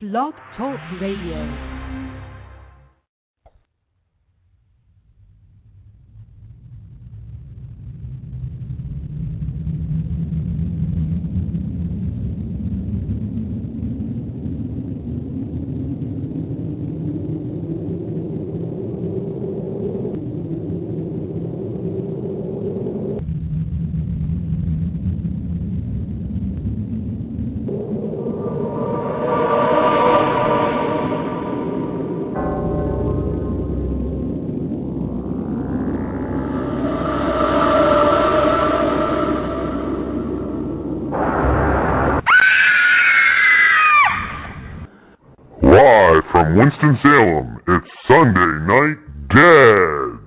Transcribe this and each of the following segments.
Blog Talk Radio. Live from Winston-Salem, it's Sunday Night Dead.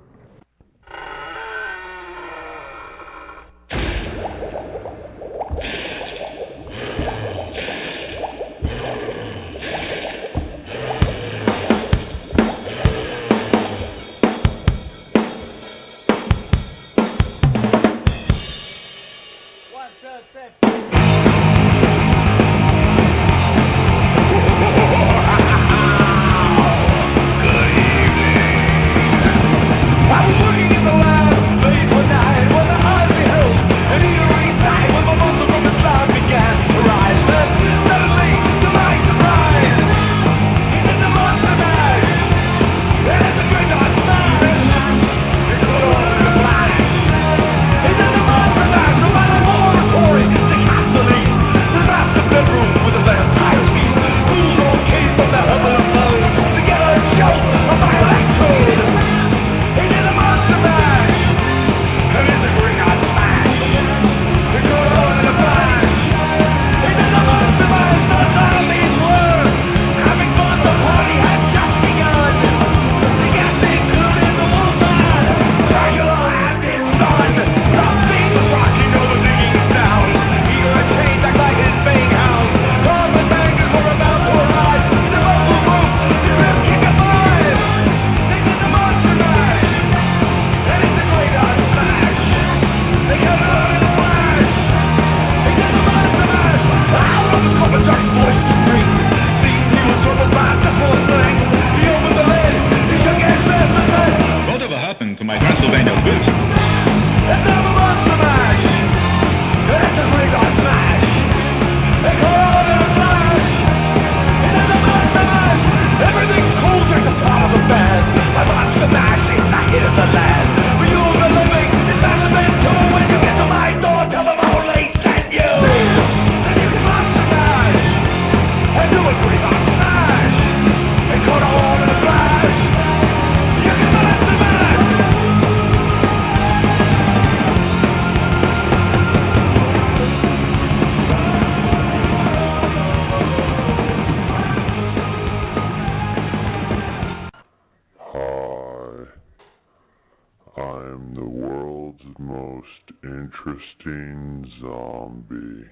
I'm the world's most interesting zombie.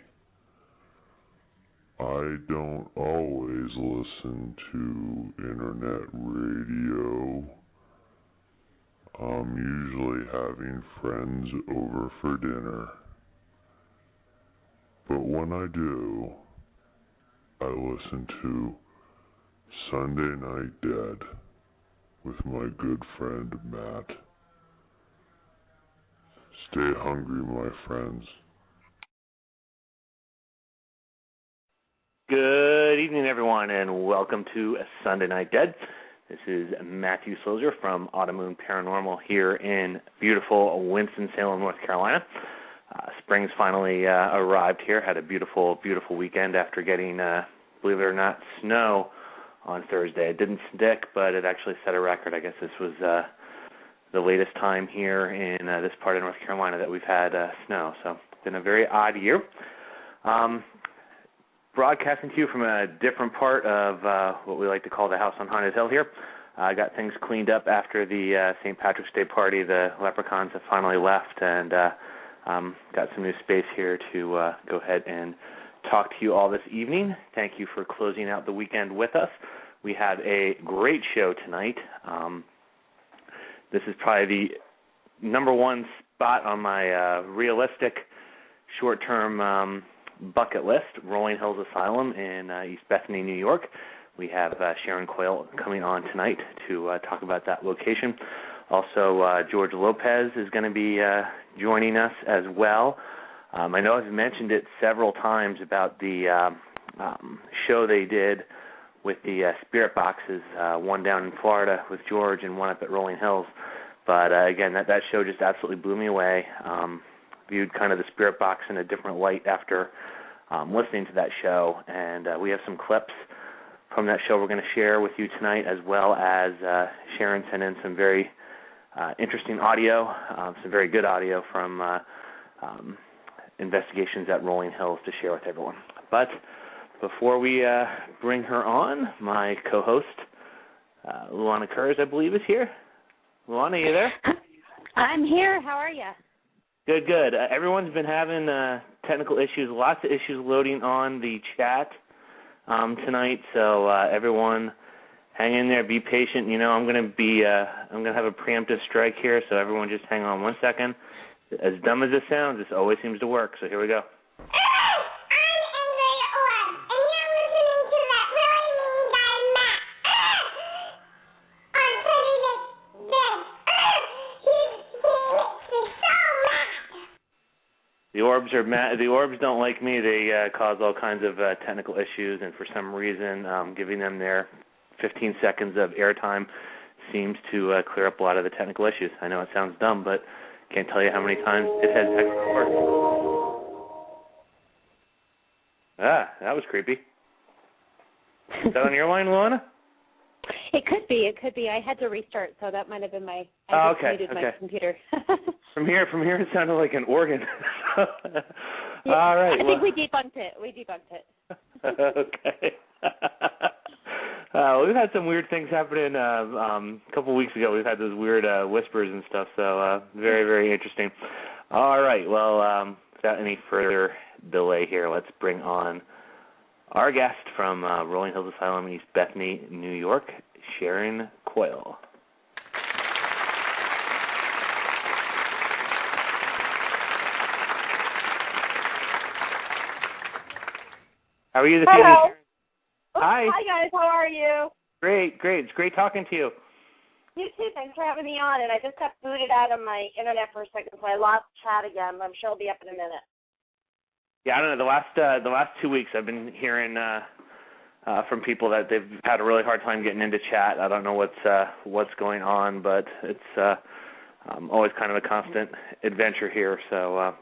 I don't always listen to internet radio. I'm usually having friends over for dinner. But when I do, I listen to Sunday Night Dead with my good friend Matt. Stay hungry, my friends. Good evening, everyone, and welcome to Sunday Night Dead. This is Matthew Slozer from Automoon Paranormal here in beautiful Winston-Salem, North Carolina. Spring's finally arrived here. Had a beautiful, beautiful weekend after getting, believe it or not, snow on Thursday. It didn't stick, but it actually set a record. I guess this was the latest time here in this part of North Carolina that we've had snow. So it's been a very odd year. Broadcasting to you from a different part of what we like to call the House on Haunted Hill here. I got things cleaned up after the St. Patrick's Day party. The leprechauns have finally left, and got some new space here to go ahead and talk to you all this evening. Thank you for closing out the weekend with us. We had a great show tonight. This is probably the number one spot on my realistic short-term bucket list, Rolling Hills Asylum in East Bethany, New York. We have Sharon Coyle coming on tonight to talk about that location. Also, George Lopez is going to be joining us as well. I know I've mentioned it several times about the show they did with the spirit boxes, one down in Florida with George and one up at Rolling Hills. But again, that show just absolutely blew me away. Viewed kind of the spirit box in a different light after listening to that show. And we have some clips from that show we're going to share with you tonight, as well as Sharon sent in some very interesting audio, some very good audio from investigations at Rolling Hills to share with everyone. But before we bring her on, my co-host, Luana Kurz, I believe, is here. Luana, are you there? I'm here. How are you? Good, good. Everyone's been having technical issues, lots of issues loading on the chat tonight. So everyone, hang in there, be patient. You know, I'm gonna have a preemptive strike here. So everyone, just hang on 1 second. As dumb as this sounds, this always seems to work. So here we go. The orbs are mad. The orbs don't like me. They cause all kinds of technical issues, and for some reason, giving them their 15 seconds of airtime seems to clear up a lot of the technical issues. I know it sounds dumb, but can't tell you how many times it has actually worked. Ah, that was creepy. Is that on your line, Luana? It could be. It could be. I had to restart, so that might have been my. I just muted my computer. From here, it sounded like an organ. Yeah, all right. I think we debunked it. Okay. We've had some weird things happening. A couple weeks ago, we've had those weird whispers and stuff. So very, very interesting. All right. Well, without any further delay here, let's bring on our guest from Rolling Hills Asylum in East Bethany, New York, Sharon Coyle. How are you this evening, Sharon? Hi. Hi, guys. How are you? Great, great. It's great talking to you. You too. Thanks for having me on. And I just got booted out of my internet for a second, so I lost chat again. But I'm sure I'll be up in a minute. Yeah, I don't know. The last 2 weeks, I've been hearing from people that they've had a really hard time getting into chat. I don't know what's going on, but it's always kind of a constant adventure here. So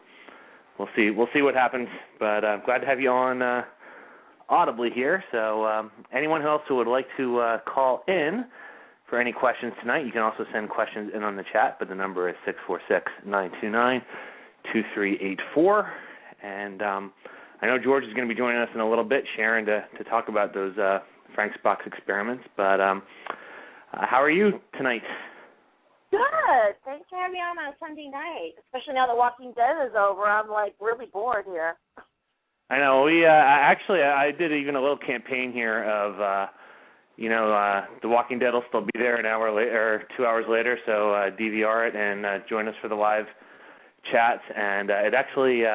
we'll see what happens. But I'm glad to have you on audibly here. So anyone else who would like to call in for any questions tonight, you can also send questions in on the chat. But the number is 646-929-2384. And I know George is going to be joining us in a little bit, Sharon, to talk about those Frank's Box experiments. But how are you tonight? Good. Thanks for having me on Sunday night, especially now that Walking Dead is over. I'm, like, really bored here. I know. We actually, I did even a little campaign here of, The Walking Dead will still be there an hour later, or 2 hours later, so DVR it and join us for the live chats. And it actually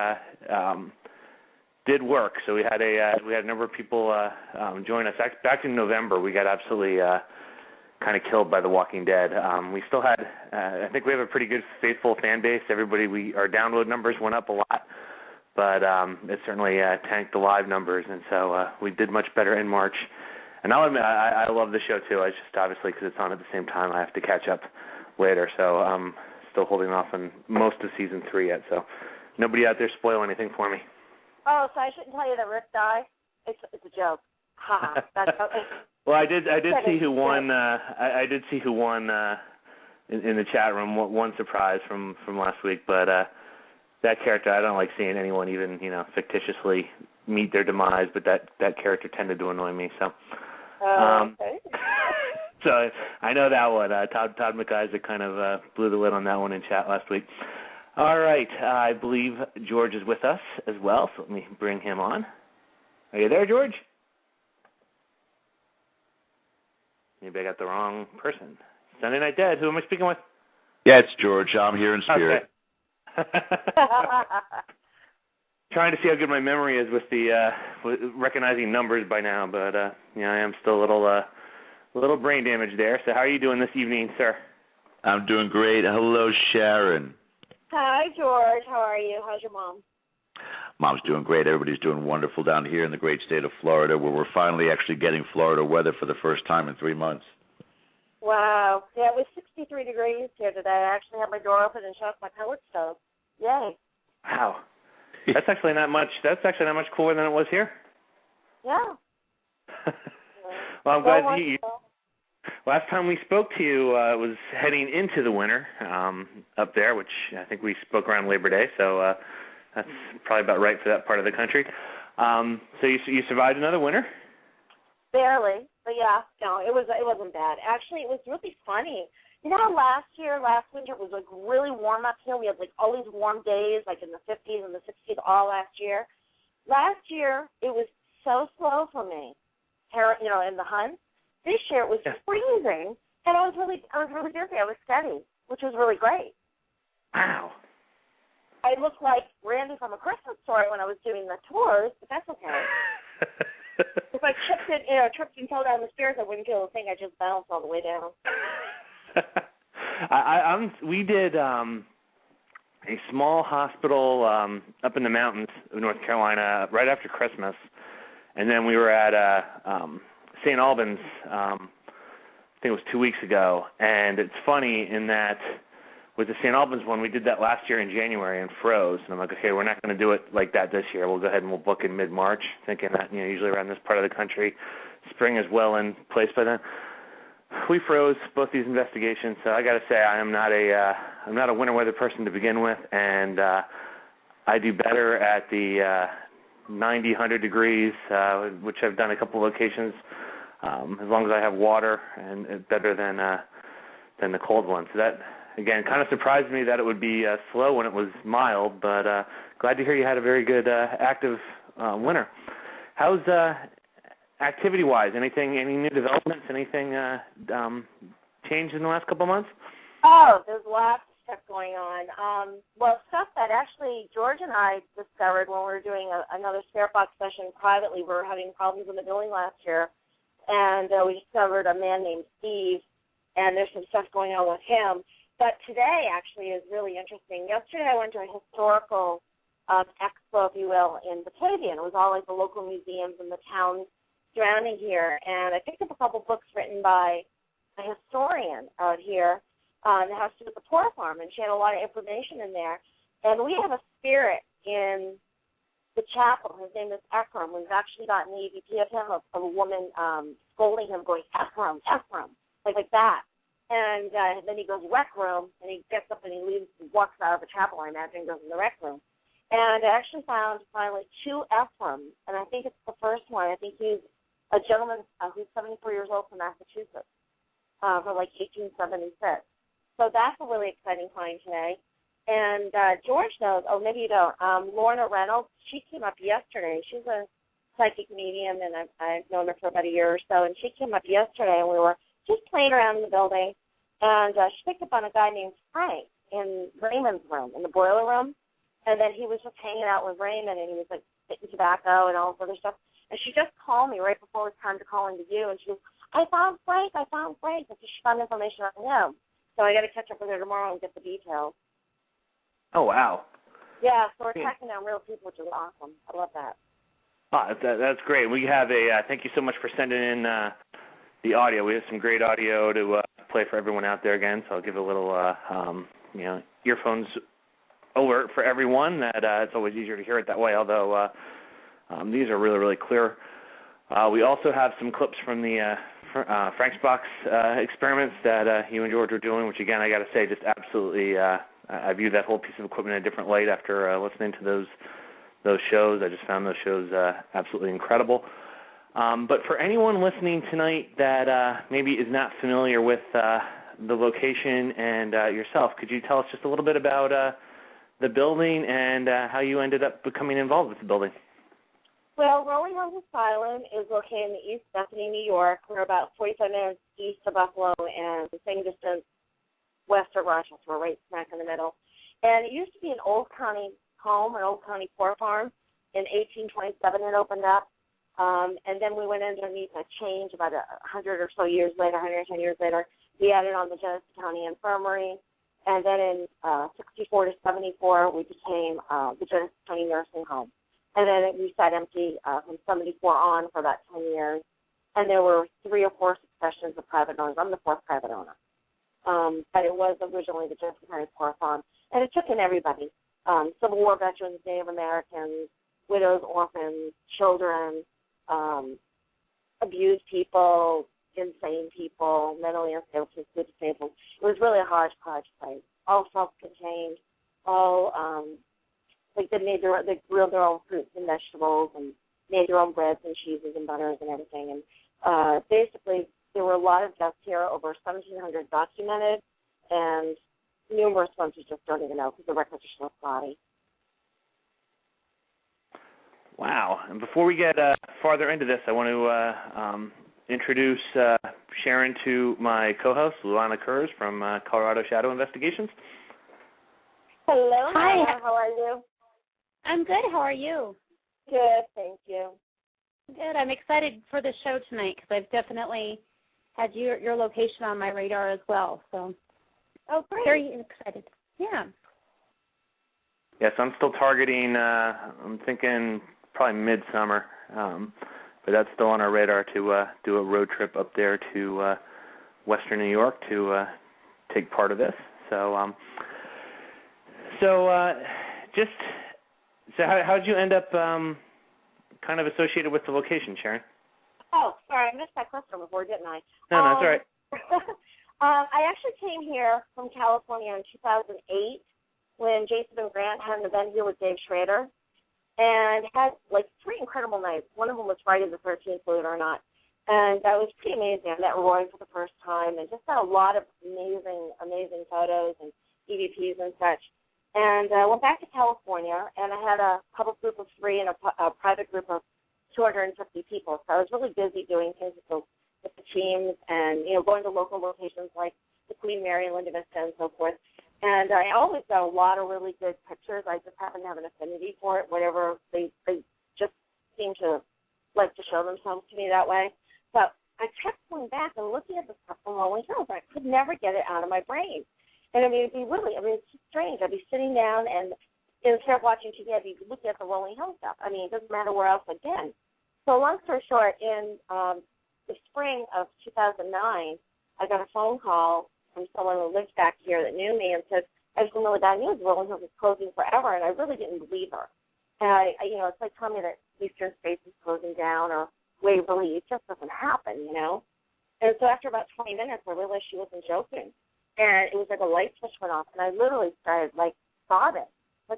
did work. So we had a number of people join us. Back in November, we got absolutely kind of killed by The Walking Dead. We still had, I think we have a pretty good faithful fan base. Our download numbers went up a lot, but it certainly tanked the live numbers, and so we did much better in March. And I'll admit, I love the show too. It's just obviously because it's on at the same time, I have to catch up later. So I'm still holding off on most of season 3 yet. So nobody out there spoil anything for me. Oh, so I shouldn't tell you that Rick died? It's a joke. Ha. That's okay. Well, I did see who won. I did see who won in the chat room. One surprise from last week, but that character, I don't like seeing anyone even fictitiously meet their demise. But that character tended to annoy me. So, okay. so I know that one. Todd McIsaac kind of blew the lid on that one in chat last week. All right, I believe George is with us as well. So let me bring him on. Are you there, George? Maybe I got the wrong person. Sunday Night Dead. Who am I speaking with? Yeah, it's George. I'm here in spirit. Okay. Trying to see how good my memory is with the with recognizing numbers by now, but I am still a little brain damage there. So how are you doing this evening, sir? I'm doing great. Hello, Sharon. Hi, George. How are you? How's your mom? Mom's doing great. Everybody's doing wonderful down here in the great state of Florida, where we're finally actually getting Florida weather for the first time in 3 months. Wow. Yeah, it was 63 degrees here today. I actually had my door open and shut off my pellet stove. Yay. Wow. That's actually not much. That's actually not much cooler than it was here. Yeah. Well, I'm glad you. Last time we spoke to you was heading into the winter up there, which I think we spoke around Labor Day, so that's probably about right for that part of the country. So you survived another winter? Barely, but yeah, no, it wasn't bad. Actually, it was really funny. You know how last winter, it was like really warm up here. We had like all these warm days, like in the 50s and the 60s, all last year. Last year, it was so slow for me, in the hunt. This year it was freezing, and I was really busy. I was steady, which was really great. Wow. I looked like Randy from A Christmas Story when I was doing the tours, but that's okay. If I tripped and fell down the stairs, I wouldn't feel a thing. I just bounced all the way down. We did a small hospital up in the mountains of North Carolina right after Christmas, and then we were at St. Albans, I think it was 2 weeks ago, and it's funny in that with the St. Albans one, we did that last year in January and froze, and I'm like, okay, we're not going to do it like that this year. We'll go ahead and we'll book in mid-March, thinking that, usually around this part of the country, spring is well in place by then. We froze both these investigations, so I got to say I'm not a winter weather person to begin with, and I do better at the 90, 100 degrees, which I've done a couple locations, as long as I have water, and better than the cold one. So that, again, kind of surprised me that it would be slow when it was mild, but glad to hear you had a very good active winter. How's activity-wise? Any new developments? Anything changed in the last couple of months? Oh, there's lots of stuff going on. Well, stuff that actually George and I discovered when we were doing another Spirit Box session privately. We were having problems in the building last year, and we discovered a man named Steve, and there's some stuff going on with him. But today, actually, is really interesting. Yesterday, I went to a historical expo, if you will, in Batavia. It was all like the local museums and the towns surrounding here. And I picked up a couple books written by a historian out here that has to do with the Poor Farm, and she had a lot of information in there. And we have a spirit in the chapel. His name is Ephraim. We've actually gotten the EVP of him, of a woman scolding him, going, Ephraim, Ephraim, like that. And then he goes rec room, and he gets up and he leaves, and walks out of the chapel, I imagine, and goes in the rec room. And I actually found finally 2 Ephraims, and I think it's the first one. I think he's a gentleman who's 74 years old from Massachusetts, from like 1876. So that's a really exciting find today. And George knows, oh, maybe you don't, Lorna Reynolds, she came up yesterday. She's a psychic medium, and I've known her for about a year or so, and she came up yesterday, and we were just playing around in the building, and she picked up on a guy named Frank in Raymond's room, in the boiler room, and then he was just hanging out with Raymond, and he was like spitting tobacco and all this other stuff. And she just called me right before it was time to call into you, and she goes, I found Frank, and so she found information on him. So I got to catch up with her tomorrow and get the details. Oh, wow. Yeah, so we're tracking down real people, which is awesome. I love that. Oh, that's great. We have thank you so much for sending in the audio. We have some great audio to play for everyone out there again, so I'll give a little, earphones alert for everyone. That it's always easier to hear it that way, although these are really, really clear. We also have some clips from the Frank's Box experiments that you and George were doing, which, again, I got to say, just absolutely, I view that whole piece of equipment in a different light after listening to those shows. I just found those shows absolutely incredible. But for anyone listening tonight that maybe is not familiar with the location and yourself, could you tell us just a little bit about the building and how you ended up becoming involved with the building? Well, Rolling Hills Asylum is located in East Bethany, New York. We're about 45 minutes east of Buffalo and the same distance west of Rochester. We're right smack in the middle. And it used to be an old county home, an old county poor farm. in 1827 it opened up. And then we went underneath a change about 100 or so years later, 110 years later. We added on the Genesee County Infirmary. And then in 64 to 74, we became the Genesee County Nursing Home. And then we sat empty from 74 on for about 10 years. And there were 3 or 4 successions of private owners. I'm the 4th private owner. But it was originally the Genesee County Poor Farm. And it took in everybody, Civil War veterans, Native Americans, widows, orphans, children, abused people, insane people, mentally unstable kids, disabled. It was really a hodgepodge place, all self-contained, all like they grilled their own fruits and vegetables and made their own breads and cheeses and butters and everything. And basically, there were a lot of deaths here, over 1,700 documented, and numerous ones you just don't even know because the records are so spotty. Wow. And before we get farther into this, I want to introduce Sharon to my co-host, Luana Kurz from Colorado Shadow Investigations. Hello, Hi. Nana. How are you? I'm good. How are you? Good, thank you. Good. I'm excited for the show tonight because I've definitely had your location on my radar as well. So, Great. Very excited. Yeah. Yes, I'm still targeting, I'm thinking probably midsummer, but that's still on our radar to do a road trip up there to western New York to take part of this. So, how did you end up kind of associated with the location, Sharon? Oh, sorry, I missed that question before, didn't I? No, that's all right. I actually came here from California in 2008 when Jason and Grant had an event here with Dave Schrader and had like 3 incredible nights. One of them was Friday the 13th, believe it or not. And that was pretty amazing. I met Roy for the first time and just got a lot of amazing photos and EVPs and such. And I went back to California, and I had a public group of 3 and a private group of 250 people. So I was really busy doing things with the teams and, going to local locations like the Queen Mary and Linda Vista and so forth. And I always got a lot of really good pictures. I just happen to have an affinity for it, whatever. They just seem to like to show themselves to me that way. But I kept going back and looking at the stuff from Rolling Hills. I could never get it out of my brain. And it'd be it's just strange. I'd be sitting down and instead of watching TV, I'd be looking at the Rolling Hills stuff. It doesn't matter where else I'd been. So long story short, in the spring of 2009, I got a phone call from someone who lived back here that knew me and said, I have some really bad news. Rolling Hills is closing forever, and I really didn't believe her. And it's like telling me that Eastern Space is closing down or Waverly. It just doesn't happen, And so after about 20 minutes, I realized she wasn't joking. And it was like a light switch went off, and I literally started, sobbing.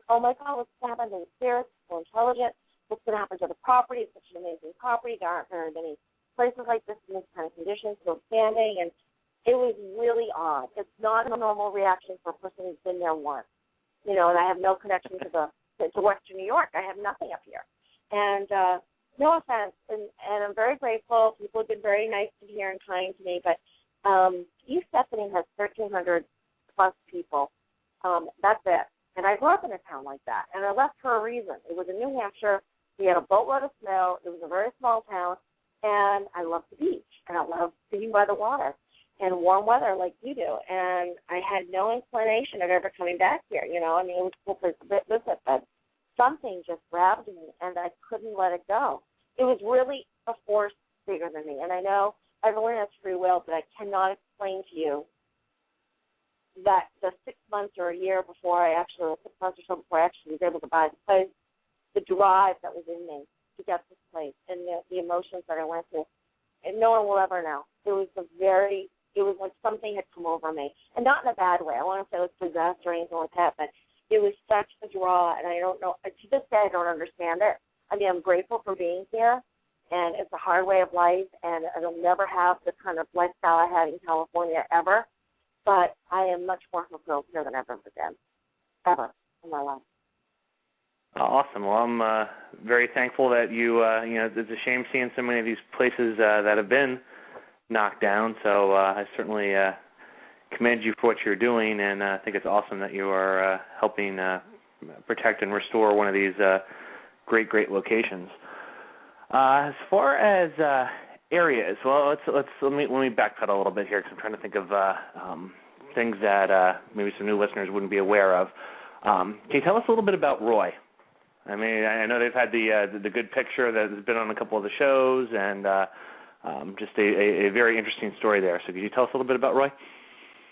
Oh, my God, what's going to happen to the spirits? So intelligent. What's going to happen to the property? It's such an amazing property. There aren't very many places like this in this kind of condition still standing. And it was really odd. It's not a normal reaction for a person who's been there once. And I have no connection to Western New York. I have nothing up here. And no offense, and I'm very grateful. People have been very nice to me and kind to me, but East Stephanie has 1,300-plus people. That's it. And I grew up in a town like that, and I left for a reason. It was in New Hampshire. We had a boatload of snow. It was a very small town, and I love the beach, and I love being by the water and warm weather like you do. And I had no inclination of ever coming back here. It was a cool place to visit, but something just grabbed me, and I couldn't let it go. It was really a force bigger than me, and I know everyone has free will, but I cannot explain to you that the 6 months or a year before 6 months or so before I actually was able to buy the place, the drive that was in me to get this place and the emotions that I went through, and no one will ever know. It was like something had come over me, and not in a bad way. I want to say it was possessed or anything like that, but it was such a draw, and I don't know, to this day I don't understand it. I'm grateful for being here, and it's a hard way of life, and I'll never have the kind of lifestyle I had in California ever, but I am much more fulfilled here than I've ever been, ever in my life. Awesome. Well, I'm very thankful that it's a shame seeing so many of these places that have been knocked down, so I certainly commend you for what you're doing, and I think it's awesome that you are helping protect and restore one of these great locations. As far as areas, well, let me backpedal a little bit here because I'm trying to think of things that maybe some new listeners wouldn't be aware of. Can you tell us a little bit about Roy? I mean, I know they've had the good picture that has been on a couple of the shows, and just a very interesting story there. So could you tell us a little bit about Roy?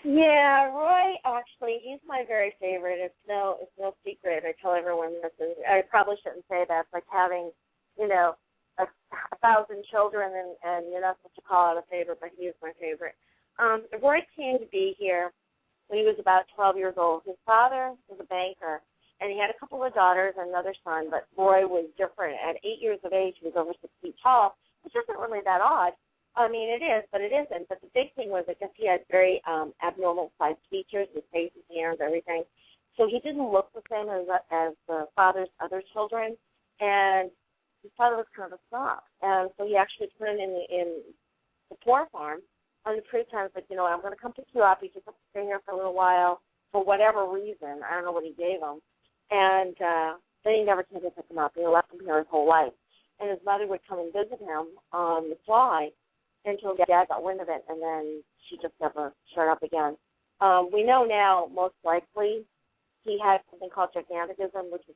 Yeah, Roy, actually, he's my very favorite. It's no secret. I tell everyone this. And I probably shouldn't say that. It's like having, you know, 1,000 children, and you're not supposed to call it a favorite, but he is my favorite. Roy came to be here when he was about 12 years old. His father was a banker, and he had a couple of daughters and another son, but Roy was different. At 8 years of age, he was over 6 feet tall, which isn't really that odd. I mean, it is, but it isn't. But the big thing was, I guess he had very abnormal-sized features, his face, his hands, everything. So he didn't look the same as the father's other children, and his father was kind of a snob. And so he actually put him in the poor farm on the pretense that, you know, I'm going to come pick you up. You just have to stay here for a little while for whatever reason. I don't know what he gave him. And then he never came to pick him up. He left him here his whole life. And his mother would come and visit him on the fly until Dad got wind of it, and then she just never showed up again. We know now, most likely, he had something called gigantism, which is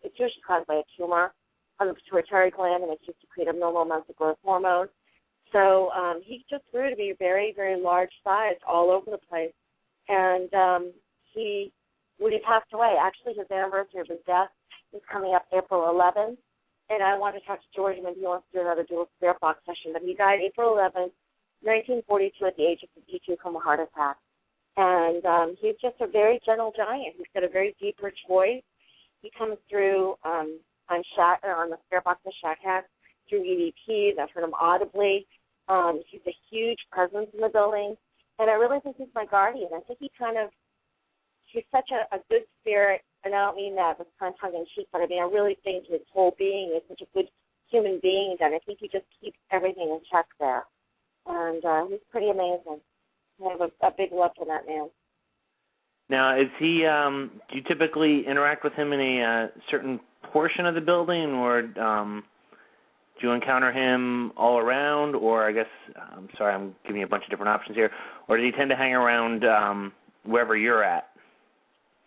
it's usually caused by a tumor on the pituitary gland, and it's used to create abnormal amounts of growth hormone. So he just grew to be very, very large size all over the place. And when he passed away, actually his anniversary of his death is coming up April 11th. And I want to talk to George, maybe he wants to do another dual spirit box session. But he died April 11th, 1942, at the age of 52 from a heart attack. And he's just a very gentle giant. He's got a very deep, rich voice. He comes through on the spirit box of Shack through EVPs. I've heard him audibly. He's a huge presence in the building. And I really think he's my guardian. I think he's such a good spirit. And I don't mean that with kind of tongue-in-cheek, but I mean I really think his whole being is such a good human being that I think he just keeps everything in check there. And he's pretty amazing. I have a big love for that man. Now, is he? Do you typically interact with him in a certain portion of the building, or do you encounter him all around? Or I guess I'm sorry, I'm giving you a bunch of different options here. Or does he tend to hang around wherever you're at?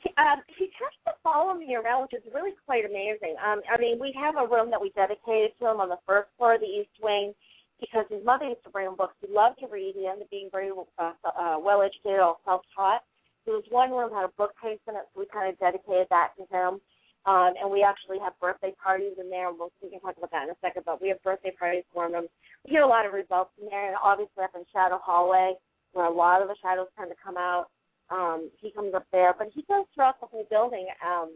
He tends to follow me around, which is really quite amazing. I mean, we have a room that we dedicated to him on the first floor of the East Wing because his mother used to bring him books. He loved to read. He ended up being very well-educated, all self-taught. There was one room that had a bookcase in it, so we kind of dedicated that to him. And we actually have birthday parties in there. We can talk about that in a second, but we have birthday parties for him. We get a lot of results in there, and obviously up in Shadow Hallway, where a lot of the shadows tend to come out. He comes up there, but he goes throughout the whole building.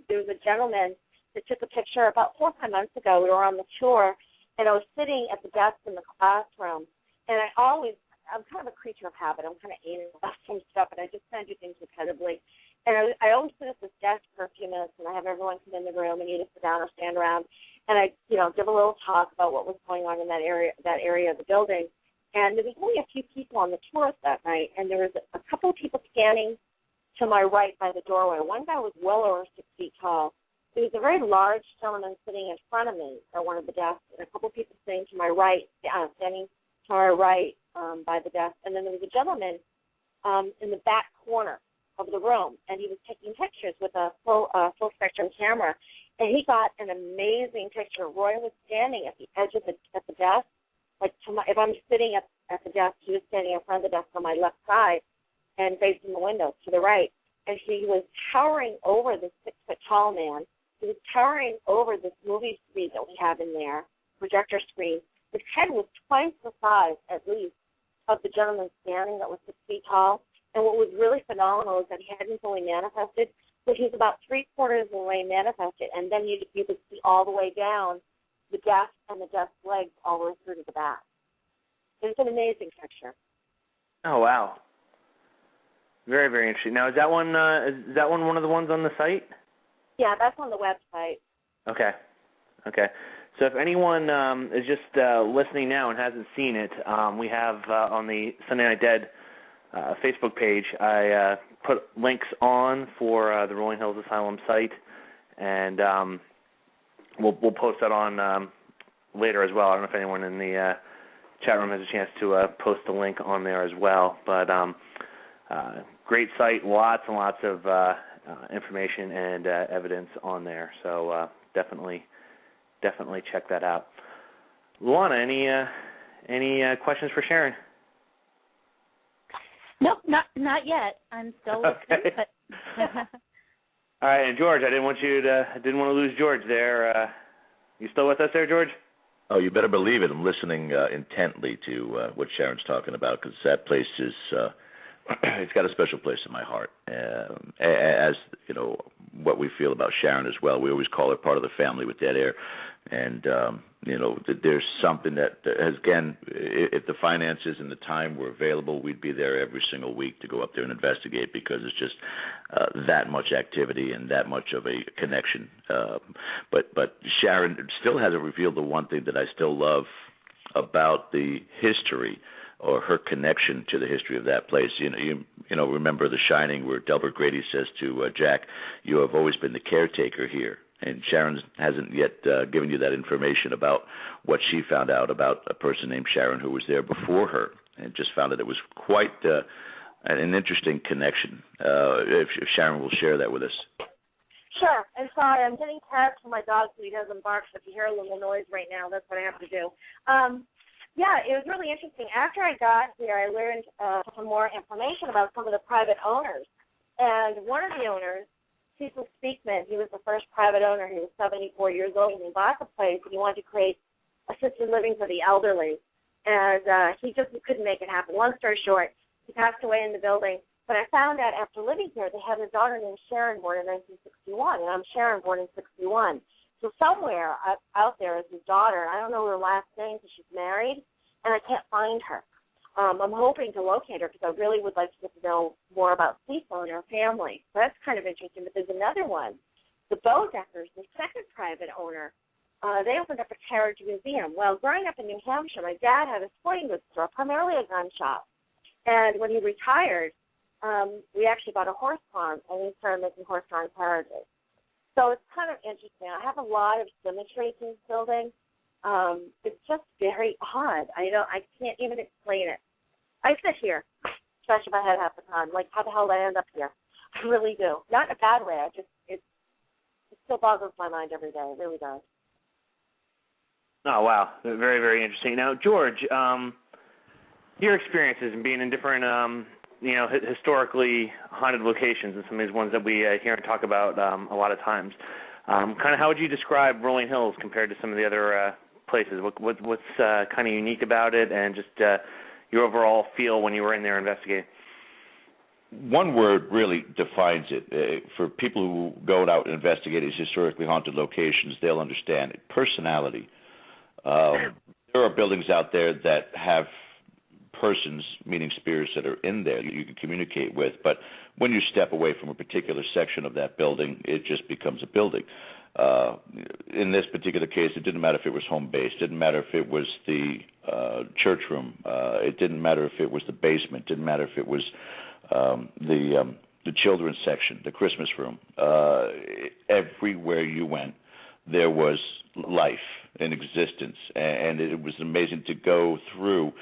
There was a gentleman that took a picture about 4 or 5 months ago. We were on the tour, and I was sitting at the desk in the classroom, and I'm kind of a creature of habit. I'm kind of anal about some stuff, and I just kind of do things repetitively. And I always sit at this desk for a few minutes, and I have everyone come in the room and either sit down or stand around, and I, give a little talk about what was going on in that area of the building. And there was only a few people on the tour that night, and there was a couple of people standing to my right by the doorway. One guy was well over 6 feet tall. There was a very large gentleman sitting in front of me at one of the desks, and a couple of people standing to my right, by the desk. And then there was a gentleman in the back corner of the room, and he was taking pictures with a full spectrum camera. And he got an amazing picture. Roy was standing at the edge of the desk. If I'm sitting at the desk, he was standing in front of the desk on my left side and facing the window to the right. And he was towering over this 6-foot-tall man. He was towering over this movie screen that we have in there, projector screen. His head was twice the size, at least, of the gentleman standing that was 6 feet tall. And what was really phenomenal is that he hadn't fully manifested, but he was about 3/4 of the way manifested. And then you could see all the way down the desk and the desk legs all the way through to the back. It's an amazing picture. Oh, wow. Very, very interesting. Now, is that one one of the ones on the site? Yeah, that's on the website. Okay. So if anyone is just listening now and hasn't seen it, we have on the Sunday Night Dead Facebook page, I put links on for the Rolling Hills Asylum site, and we'll post that on later as well. I don't know if anyone in the chat room has a chance to post the link on there as well. But great site, lots and lots of information and evidence on there. So definitely check that out. Luana, any questions for Sharon? Nope, not yet. I'm still listening. Okay. But All right, and George, I didn't want to lose George there. You still with us there, George? Oh, you better believe it. I'm listening intently to what Sharon's talking about, because that place is, it's got a special place in my heart. As, you know, what we feel about Sharon as well. We always call her part of the family with Dead Air. And, you know, there's something that, again, if the finances and the time were available, we'd be there every single week to go up there and investigate, because it's just that much activity and that much of a connection. But Sharon still hasn't revealed the one thing that I still love about the history, or her connection to the history of that place. You know, remember The Shining, where Delbert Grady says to Jack, "You have always been the caretaker here." And Sharon hasn't yet given you that information about what she found out about a person named Sharon who was there before her, and just found that it was quite an interesting connection. If Sharon will share that with us. Sure. And sorry, I'm getting tagged from my dog so he doesn't bark. So if you hear a little noise right now, that's what I have to do. Yeah, it was really interesting. After I got here, I learned some more information about some of the private owners. And one of the owners, Cecil Speakman, he was the first private owner. He was 74 years old, and he bought the place, and he wanted to create assisted living for the elderly. And he just couldn't make it happen. Long story short, he passed away in the building. But I found out after living here, they had a daughter named Sharon, born in 1961, and I'm Sharon, born in 61. So somewhere out there is his daughter. I don't know her last name because she's married, and I can't find her. I'm hoping to locate her because I really would like to get to know more about Cecil and her family. So that's kind of interesting. But there's another one. The Bodeckers, the second private owner, they opened up a carriage museum. Well, growing up in New Hampshire, my dad had a sporting goods store, primarily a gun shop. And when he retired, we actually bought a horse farm, and we started making horse-drawn carriages. So it's kind of interesting. I have a lot of symmetry to this building. It's just very odd. I can't even explain it. I sit here, scratching my head half the time, like, how the hell did I end up here? I really do. Not in a bad way. It still boggles my mind every day. It really does. Oh, wow. Very, very interesting. Now, George, your experiences in being in different, historically haunted locations, and some of these ones that we hear and talk about a lot of times, kind of how would you describe Rolling Hills compared to some of the other places? What's kind of unique about it, and just your overall feel when you were in there investigating? One word really defines it. For people who go out and investigate these historically haunted locations, they'll understand it. Personality. There are buildings out there that have persons, meaning spirits, that are in there that you can communicate with, but when you step away from a particular section of that building, it just becomes a building. In this particular case, it didn't matter if it was home base, didn't matter if it was the church room, it didn't matter if it was the basement, didn't matter if it was the children's section, the Christmas room. Everywhere you went, there was life in existence, and it was amazing to go through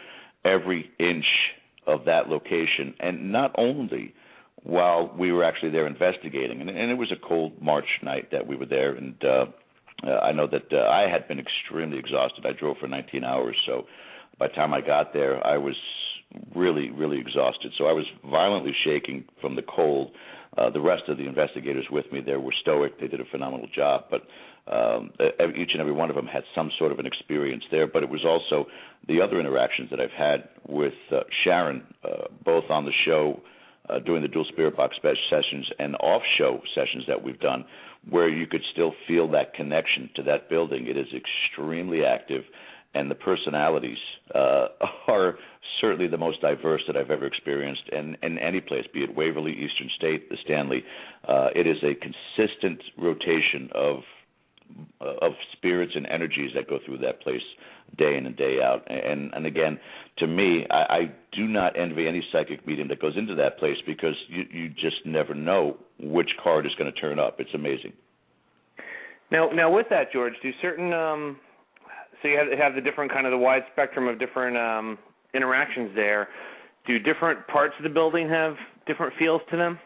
every inch of that location, and not only while we were actually there investigating, and it was a cold March night that we were there, and I know that I had been extremely exhausted. I drove for 19 hours, so by the time I got there, I was really, really exhausted. So I was violently shaking from the cold. The rest of the investigators with me there were stoic. They did a phenomenal job, but each and every one of them had some sort of an experience there. But it was also the other interactions that I've had with Sharon, both on the show, doing the dual spirit box sessions, and off-show sessions that we've done, where you could still feel that connection to that building. It is extremely active, and the personalities are certainly the most diverse that I've ever experienced in any place, be it Waverly, Eastern State, the Stanley. It is a consistent rotation of spirits and energies that go through that place day in and day out. And again, to me, I do not envy any psychic medium that goes into that place, because you just never know which card is going to turn up. It's amazing. Now with that, George, do certain so you have the different kind of the wide spectrum of different interactions there. Do different parts of the building have different feels to them?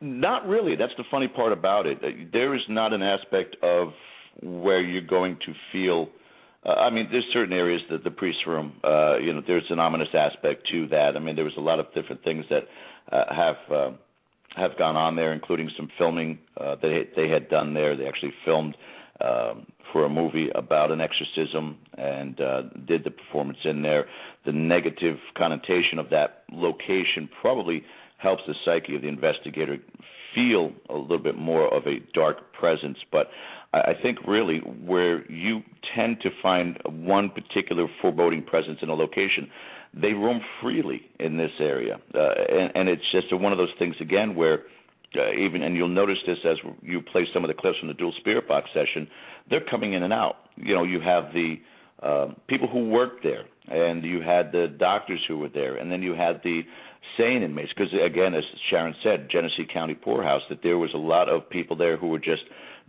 Not really. That's the funny part about it. There is not an aspect of where you're going to feel. I mean, there's certain areas that the priest's room. There's an ominous aspect to that. I mean, there was a lot of different things that have gone on there, including some filming that they had done there. They actually filmed for a movie about an exorcism and did the performance in there. The negative connotation of that location probably helps the psyche of the investigator feel a little bit more of a dark presence. But I think really where you tend to find one particular foreboding presence in a location, they roam freely in this area. And it's just one of those things, again, where and you'll notice this as you play some of the clips from the dual spirit box session, they're coming in and out. You have the people who worked there, and you had the doctors who were there, and then you had the sane inmates, because, again, as Sharon said, Genesee County Poorhouse, that there was a lot of people there who were just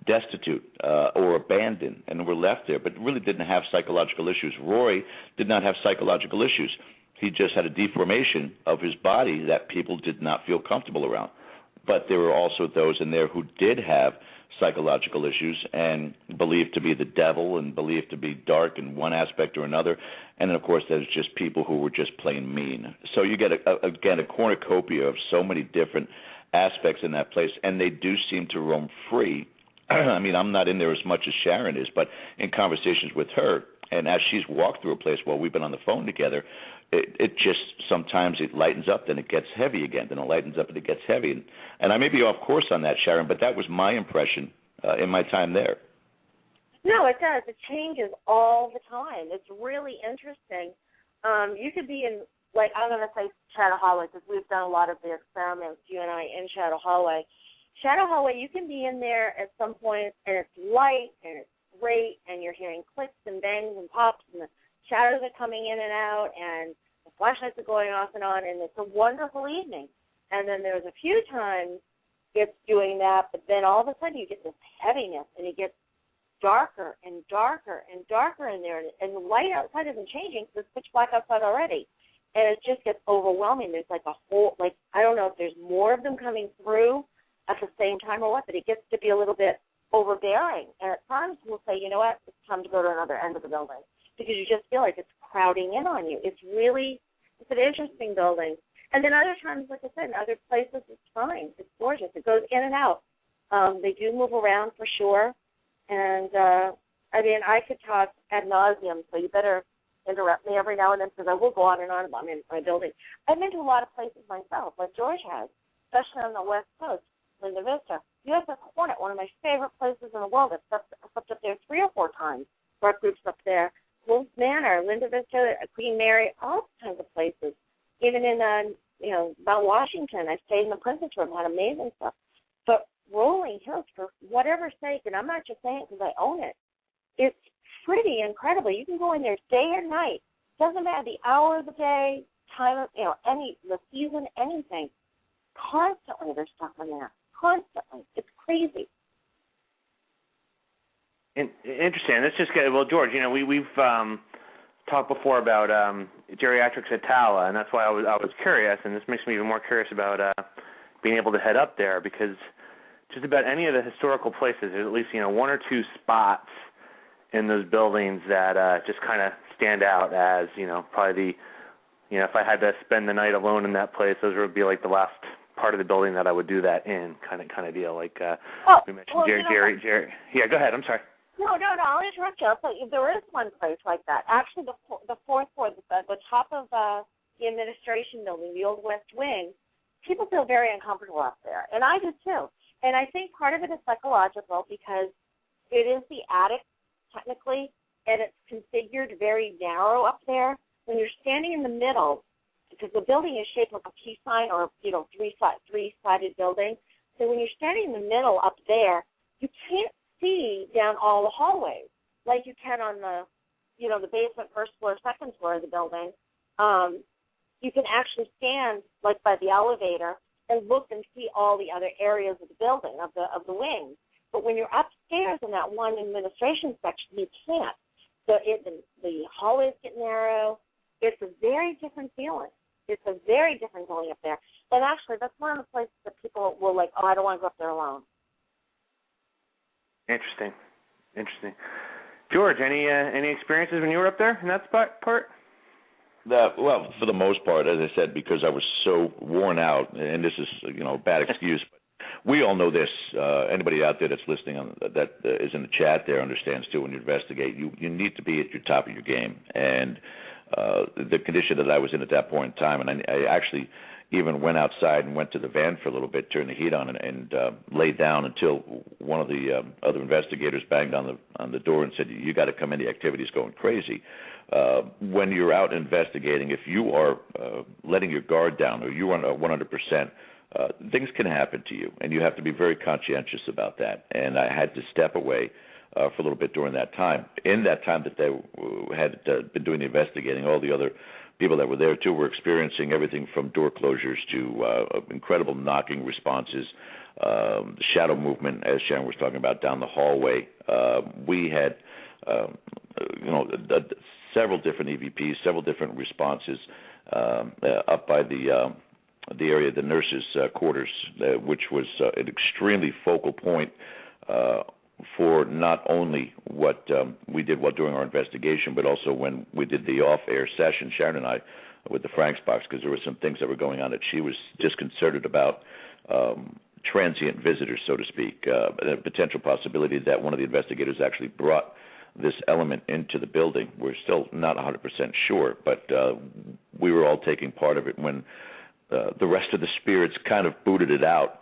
destitute or abandoned and were left there, but really didn't have psychological issues. Roy did not have psychological issues. He just had a deformation of his body that people did not feel comfortable around. But there were also those in there who did have psychological issues and believed to be the devil and believed to be dark in one aspect or another. And then, of course, there's just people who were just plain mean. So you get, a cornucopia of so many different aspects in that place, and they do seem to roam free. I mean, I'm not in there as much as Sharon is, but in conversations with her, and as she's walked through a place while we've been on the phone together, it just sometimes it lightens up, then it gets heavy again, then it lightens up and it gets heavy. And I may be off course on that, Sharon, but that was my impression in my time there. No, it does. It changes all the time. It's really interesting. You could be in, like, I'm going to say Shadow Hallway because we've done a lot of the experiments, you and I, in Shadow Hallway. Shadow Hallway, you can be in there at some point, and it's light, and it's great, and you're hearing clicks and bangs and pops, and the shadows are coming in and out, and the flashlights are going off and on, and it's a wonderful evening. And then there's a few times it's doing that, but then all of a sudden you get this heaviness, and it gets darker and darker and darker in there, and the light outside isn't changing because it's pitch black outside already. And it just gets overwhelming. There's like a whole, like, I don't know if there's more of them coming through at the same time or what, but it gets to be a little bit overbearing. And at times we'll say, you know what, it's time to go to another end of the building because you just feel like it's crowding in on you. It's an interesting building. And then other times, like I said, in other places, it's fine. It's gorgeous. It goes in and out. They do move around for sure. And, I mean, I could talk ad nauseum, so you better interrupt me every now and then because I will go on and on about my building. I've been to a lot of places myself, like George has, especially on the West Coast, Linda Vista. USS Hornet, one of my favorite places in the world. I've slept up there 3 or 4 times. Our groups up there. Wolf Manor, Linda Vista, Queen Mary, all kinds of places. Even in, Mount Washington, I stayed in the Princess Room, had amazing stuff. But Rolling Hills, for whatever sake, and I'm not just saying it because I own it, it's pretty incredible. You can go in there day or night. Doesn't matter the hour of the day, time of, the season, anything. Constantly there's stuff in there. Constantly. It's crazy. Interesting. Let's just get, well, George, we've talked before about geriatrics at Tala, and that's why I was curious, and this makes me even more curious about being able to head up there because just about any of the historical places, there's at least, 1 or 2 spots in those buildings that just kind of stand out as, probably the, if I had to spend the night alone in that place, those would be like the last part of the building that I would do that in, kind of deal. Like we mentioned, Jerry. Yeah, go ahead. I'm sorry. No, I'll interrupt you. I'll tell you, there is one place like that. Actually, the 4th floor, the top of the administration building, the old West Wing, people feel very uncomfortable up there, and I do too. And I think part of it is psychological because it is the attic, technically, and it's configured very narrow up there. When you're standing in the middle, because the building is shaped like a peace sign or, three-sided building, so when you're standing in the middle up there, you can't see down all the hallways like you can on the, the basement, 1st floor, 2nd floor of the building. You can actually stand, like, by the elevator and look and see all the other areas of the building, of the wings. But when you're upstairs in that one administration section, you can't. So the hallways get narrow. It's a very different feeling. It's a very different going up there. And actually, that's one of the places that people will like, oh, I don't want to go up there alone. Interesting. George, any experiences when you were up there in that part? Well, for the most part, as I said, because I was so worn out, and this is a bad excuse, but we all know this. Anybody out there that's listening that is in the chat there understands too. When you investigate, you need to be at your top of your game, and the condition that I was in at that point in time, and I actually even went outside and went to the van for a little bit, turned the heat on, and laid down until one of the other investigators banged on the door and said, "You got to come in. The activity's going crazy." When you're out investigating, if you are letting your guard down or you are 100%, things can happen to you, and you have to be very conscientious about that. And I had to step away for a little bit during that time. In that time that they had been doing the investigating, all the other people that were there, too, were experiencing everything from door closures to incredible knocking responses, shadow movement, as Sharon was talking about, down the hallway. We had, several different EVPs, several different responses up by the area of the nurses' quarters, which was an extremely focal point for not only what we did while doing our investigation, but also when we did the off-air session, Sharon and I, with the Franks box, because there were some things that were going on that she was disconcerted about, transient visitors, so to speak, a potential possibility that one of the investigators actually brought this element into the building. We're still not 100% sure, but we were all taking part of it when the rest of the spirits kind of booted it out.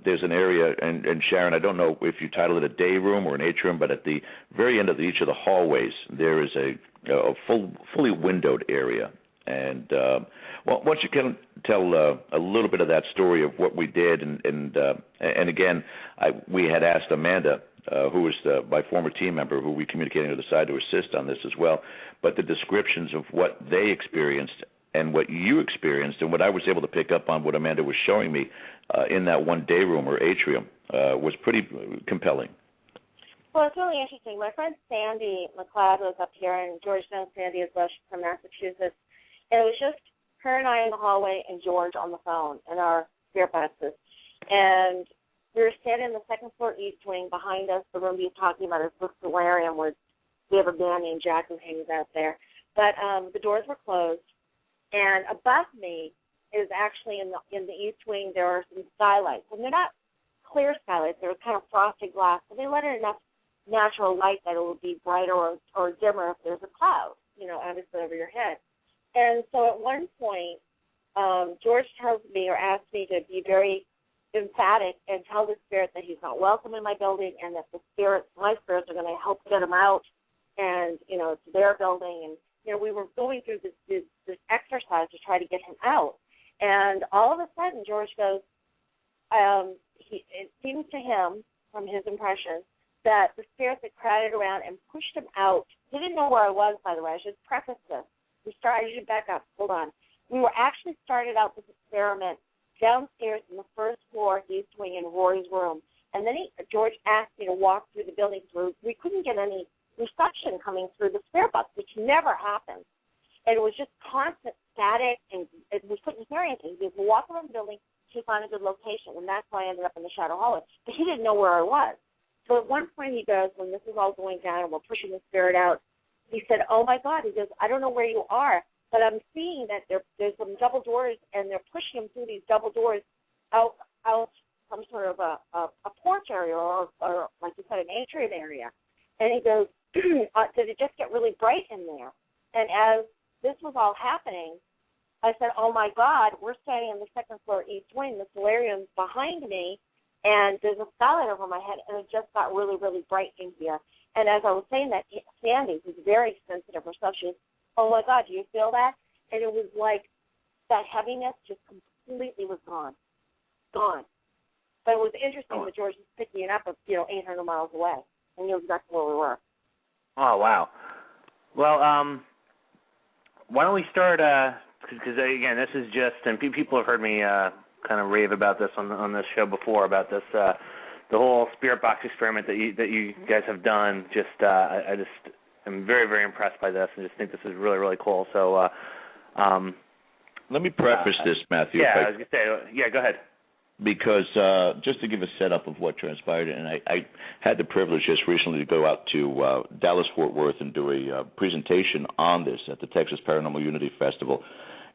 There's an area, and Sharon, I don't know if you title it a day room or an atrium, but at the very end of each of the hallways, there is a fully windowed area. And once you can tell a little bit of that story of what we did, and again, we had asked Amanda, who was my former team member, who we communicated to the side to assist on this as well, but the descriptions of what they experienced and what you experienced and what I was able to pick up on what Amanda was showing me in that one day room or atrium was pretty compelling. Well, it's really interesting. My friend Sandy McLeod was up here, and George knows Sandy as well. She's from Massachusetts. And it was just her and I in the hallway and George on the phone in our spirit boxes. And we were standing in the second floor east wing. Behind us, the room he's talking about is the solarium, where we have a man named Jack who hangs out there. But the doors were closed. And above me is actually in the east wing, there are some skylights. And they're not clear skylights. They're kind of frosted glass. So they let in enough natural light that it would be brighter or dimmer if there's a cloud, obviously over your head. And so at one point, George tells me or asks me to be very emphatic and tell the spirit that he's not welcome in my building and that my spirits are going to help get him out, and, it's their building. And, we were going through this exercise to try to get him out. And all of a sudden, George goes, it seems to him, from his impression, that the spirits had crowded around and pushed him out. He didn't know where I was, by the way. I should preface this. I should back up. Hold on. We were actually started out this experiment downstairs in the first floor east wing in Rory's room. And then George asked me to walk through the building through. We couldn't get any reception coming through the spirit box, which never happens. And it was just constant static, and we couldn't hear anything. We would walk around the building to find a good location, and that's why I ended up in the shadow hallway. But he didn't know where I was. So at one point he goes, when this is all going down and we're pushing the spirit out, he said, oh, my God. He goes, I don't know where you are, but I'm seeing that there's some double doors, and they're pushing him through these double doors out some sort of a porch area or, like you said, an atrium area. And he goes, did it just get really bright in there? And as this was all happening, I said, oh, my God, we're standing in the second floor east wing. The solarium's behind me, and there's a skylight over my head, and it just got really, really bright in here. And as I was saying that, Sandy, who's very sensitive herself, she was, oh, my God, do you feel that? And it was like that heaviness just completely was gone. Gone. But it was interesting that George was picking it up 800 miles away and knew exactly where we were. Oh, wow. Well, why don't we start, because, again, this is just, and people have heard me kind of rave about this on this show before, about this whole spirit box experiment that you guys have done. Just I just am very, very impressed by this, and just think this is really, really cool. So let me preface this, Matthew. Yeah, I was going to say, yeah, go ahead. Because just to give a setup of what transpired, and I had the privilege just recently to go out to Dallas-Fort Worth and do a presentation on this at the Texas Paranormal Unity Festival,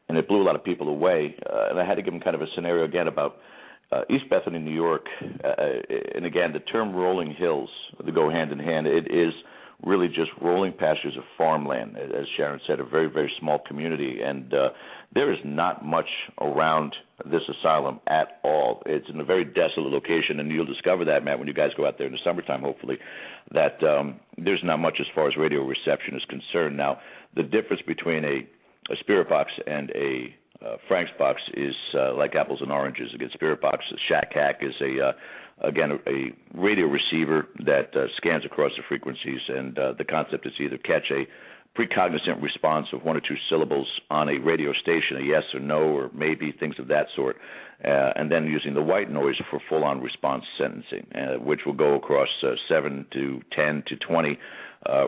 and it blew a lot of people away. And I had to give them kind of a scenario again about East Bethany, New York, and again, the term rolling hills, they go hand in hand. It is really just rolling pastures of farmland, as Sharon said, a very, very small community, and there is not much around this asylum at all. It's in a very desolate location, and you'll discover that, Matt, when you guys go out there in the summertime, hopefully, that there's not much as far as radio reception is concerned. Now, the difference between a spirit box and a Frank's box is like apples and oranges. Again, spirit box, Shack Hack is again a radio receiver that scans across the frequencies, and the concept is to either catch a precognizant response of one or two syllables on a radio station, a yes or no or maybe, things of that sort, and then using the white noise for full-on response sentencing, which will go across 7 to 10 to 20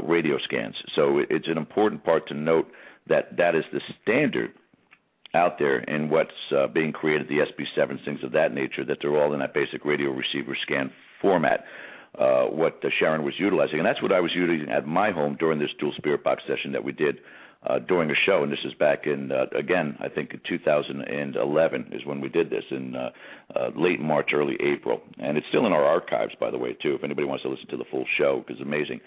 radio scans. So it's an important part to note that that is the standard out there in what's being created, the SB7s, things of that nature, that they're all in that basic radio receiver scan format, what Sharon was utilizing. And that's what I was utilizing at my home during this dual spirit box session that we did during a show. And this is back in, again, I think in 2011 is when we did this, in late March, early April. And it's still in our archives, by the way, too, if anybody wants to listen to the full show, because it's amazing.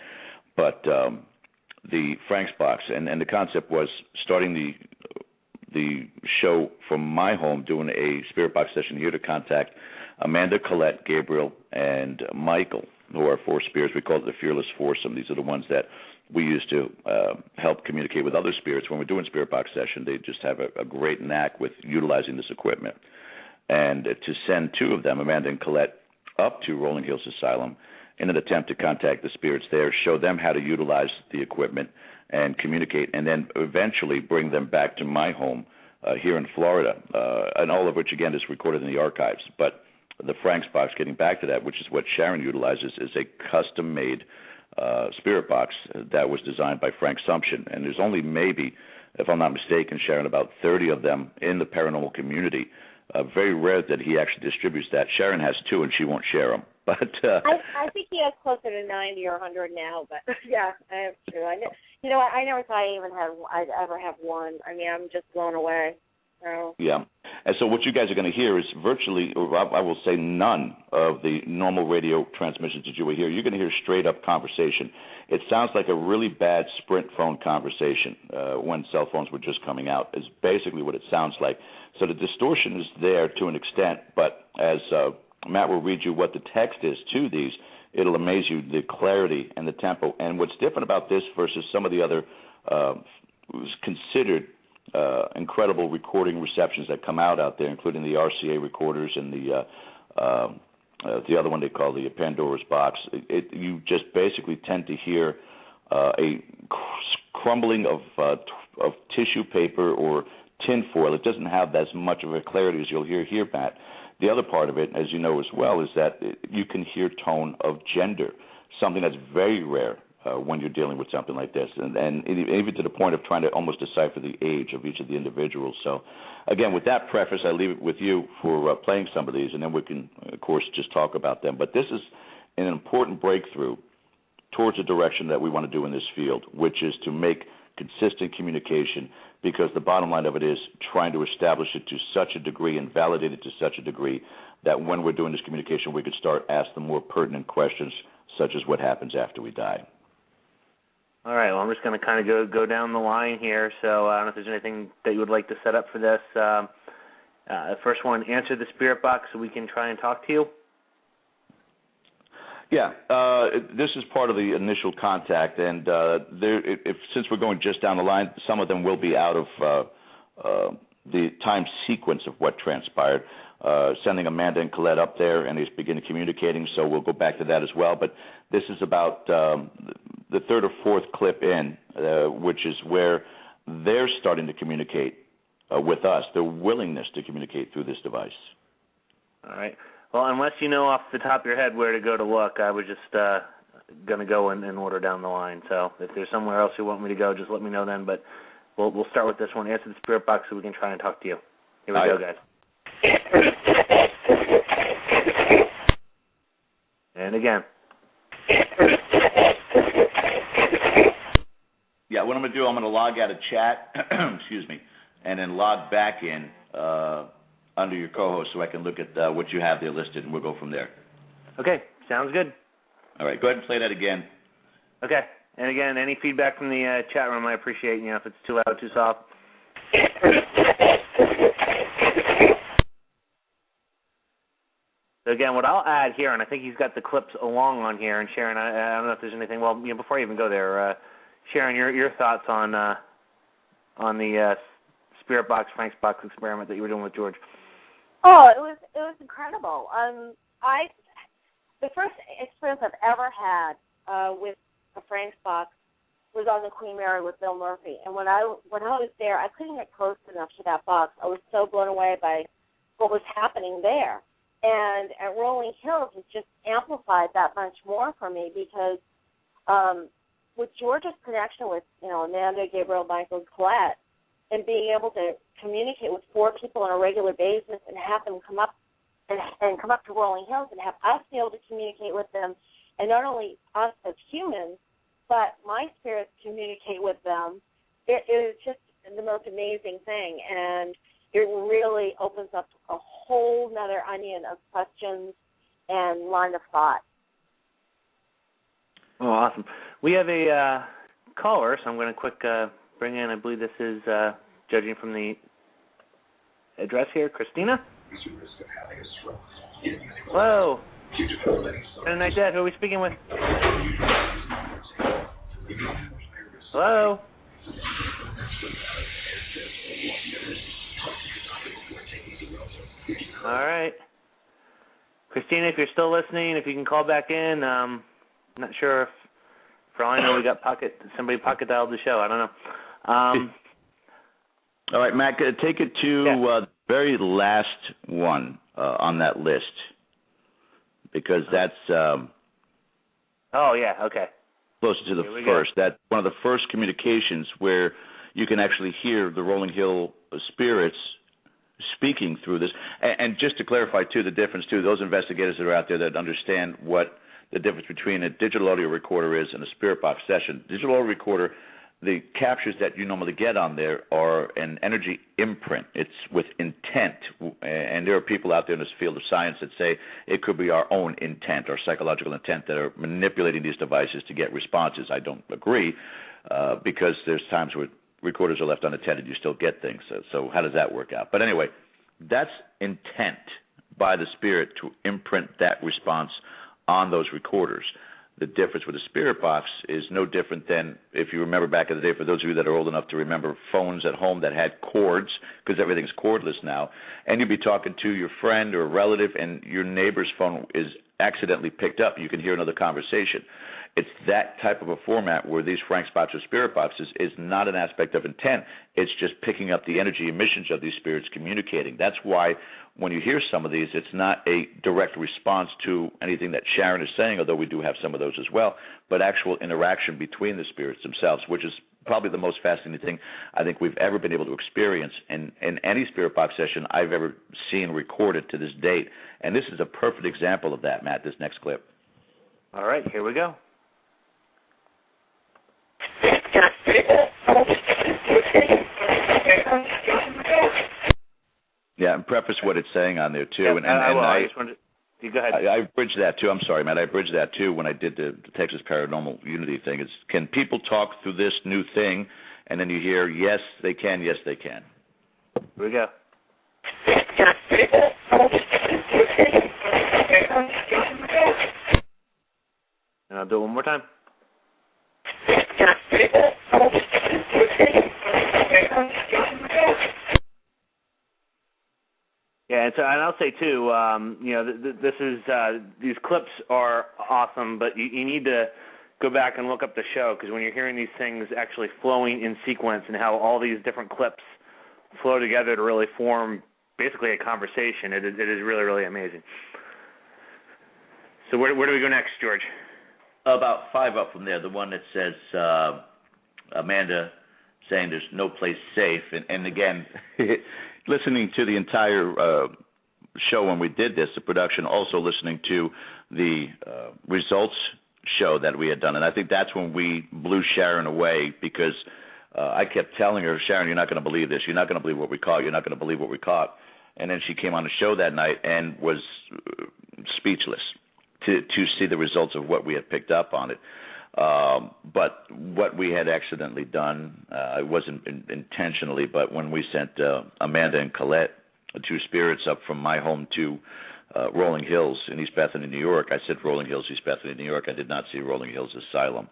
But the Frank's box, and the concept was starting the show from my home, doing a spirit box session here to contact Amanda, Colette, Gabriel, and Michael, who are four spirits. We call it the Fearless Foursome. These are the ones that we use to help communicate with other spirits. When we're doing spirit box session, they just have a great knack with utilizing this equipment. And to send two of them, Amanda and Colette, up to Rolling Hills Asylum in an attempt to contact the spirits there, show them how to utilize the equipment and communicate, and then eventually bring them back to my home here in Florida, and all of which, again, is recorded in the archives. But the Frank's box, getting back to that, which is what Sharon utilizes, is a custom-made spirit box that was designed by Frank Sumption. And there's only maybe, if I'm not mistaken, Sharon, about 30 of them in the paranormal community. Very rare that he actually distributes that. Sharon has two, and she won't share them. But I think he has closer to 90 or 100 now. But yeah, I have two. I never thought I'd ever have one. I mean, I'm just blown away. So. Yeah, and so what you guys are going to hear is virtually, or I will say, none of the normal radio transmissions that you will hear. You're going to hear straight-up conversation. It sounds like a really bad Sprint phone conversation when cell phones were just coming out, is basically what it sounds like. So the distortion is there to an extent, but as Matt will read you what the text is to these, it'll amaze you, the clarity and the tempo. And what's different about this versus some of the other considered incredible recording receptions that come out there, including the RCA recorders and the other one they call the Pandora's Box, you just basically tend to hear a crumbling of tissue paper or tinfoil. It doesn't have as much of a clarity as you'll hear here, Matt. The other part of it, as you know as well, is that you can hear tone of gender, something that's very rare when you're dealing with something like this, and even to the point of trying to almost decipher the age of each of the individuals. So, again, with that preface, I leave it with you for playing some of these, and then we can, of course, just talk about them. But this is an important breakthrough towards the direction that we want to do in this field, which is to make consistent communication, because the bottom line of it is trying to establish it to such a degree and validate it to such a degree that when we're doing this communication, we could start asking the more pertinent questions, such as what happens after we die. All right, well, I'm just going to kind of go down the line here, so I don't know if there's anything that you would like to set up for this. The first one, answer the spirit box so we can try and talk to you. Yeah, this is part of the initial contact, and since we're going just down the line, some of them will be out of the time sequence of what transpired. Sending Amanda and Colette up there, and he's beginning communicating, so we'll go back to that as well. But this is about the third or fourth clip in, which is where they're starting to communicate with us, their willingness to communicate through this device. All right. Well, unless you know off the top of your head where to go to look, I was just going to go in order down the line. So if there's somewhere else you want me to go, just let me know then. But we'll start with this one. Answer the spirit box so we can try and talk to you. Here we go, guys. And again. Yeah, what I'm going to do, I'm going to log out of chat, excuse me, and then log back in under your co-host so I can look at what you have there listed, and we'll go from there. Okay, sounds good. All right, go ahead and play that again. Okay, and again, any feedback from the chat room, I appreciate. If it's too loud, too soft. So again, what I'll add here, and I think he's got the clips along on here, and Sharon, I don't know if there's anything. Well, before I even go there, Sharon, your thoughts on the Spirit Box, Frank's Box experiment that you were doing with George? Oh, it was incredible. The first experience I've ever had with a Frank's Box was on the Queen Mary with Bill Murphy, and when I was there, I couldn't get close enough to that box. I was so blown away by what was happening there. And at Rolling Hills, it just amplified that much more for me because with George's connection with, Amanda, Gabriel, Michael, Colette, and being able to communicate with 4 people on a regular basis and have them come up and come up to Rolling Hills and have us be able to communicate with them, and not only us as humans, but my spirits communicate with them, it is just the most amazing thing. And it really opens up a whole nother onion of questions and line of thought. Oh, awesome. We have a caller, so I'm going to quick bring in, I believe this is, judging from the address here, Christina? Hello. Nght, who are we speaking with? Hello? All right. Christina, if you're still listening, if you can call back in. I'm not sure if, for all I know, we got somebody pocket dialed the show. I don't know. All right, Matt, take it to the very last one on that list, because that's oh, yeah, okay. Closer to the first. That's one of the first communications where you can actually hear the Rolling Hill spirits speaking through this. And just to clarify, too, the difference, too, those investigators that are out there that understand what the difference between a digital audio recorder is and a spirit box session. Digital audio recorder, the captures that you normally get on there are an energy imprint. It's with intent. And there are people out there in this field of science that say it could be our own intent, our psychological intent, that are manipulating these devices to get responses. I don't agree, because there's times where recorders are left unattended, you still get things. So how does that work out? But anyway, that's intent by the spirit to imprint that response on those recorders. The difference with the spirit box is no different than, if you remember back in the day, for those of you that are old enough to remember phones at home that had cords, because everything's cordless now, and you'd be talking to your friend or a relative and your neighbor's phone is accidentally picked up. You can hear another conversation. It's that type of a format where these Frank's Box or spirit boxes is not an aspect of intent. It's just picking up the energy emissions of these spirits communicating. That's why when you hear some of these, it's not a direct response to anything that Sharon is saying, although we do have some of those as well, but actual interaction between the spirits themselves, which is probably the most fascinating thing I think we've ever been able to experience in any spirit box session I've ever seen recorded to this date. And this is a perfect example of that, Matt, this next clip. All right, here we go. Yeah, and preface what it's saying on there, too. Yep, and I just wanted to, go ahead. I bridged that, too. I'm sorry, Matt. I bridged that, too, when I did the Texas Paranormal Unity thing. It's, can people talk through this new thing? And then you hear, yes, they can, yes, they can. Here we go. And I'll do it one more time. Yeah, and I'll say too, this is these clips are awesome, but you need to go back and look up the show, because when you're hearing these things actually flowing in sequence and how all these different clips flow together to really form basically a conversation, it is really, really amazing. So where do we go next, George? About 5 up from there, the one that says Amanda saying there's no place safe. And again, listening to the entire show when we did this, the production, also listening to the results show that we had done. And I think that's when we blew Sharon away, because I kept telling her, Sharon, you're not going to believe this. You're not going to believe what we caught. You're not going to believe what we caught. And then she came on the show that night and was speechless to see the results of what we had picked up on it. But what we had accidentally done, it wasn't intentionally, but when we sent Amanda and Colette, the two spirits, up from my home to Rolling Hills in East Bethany, New York. I said Rolling Hills, East Bethany, New York. I did not see Rolling Hills Asylum.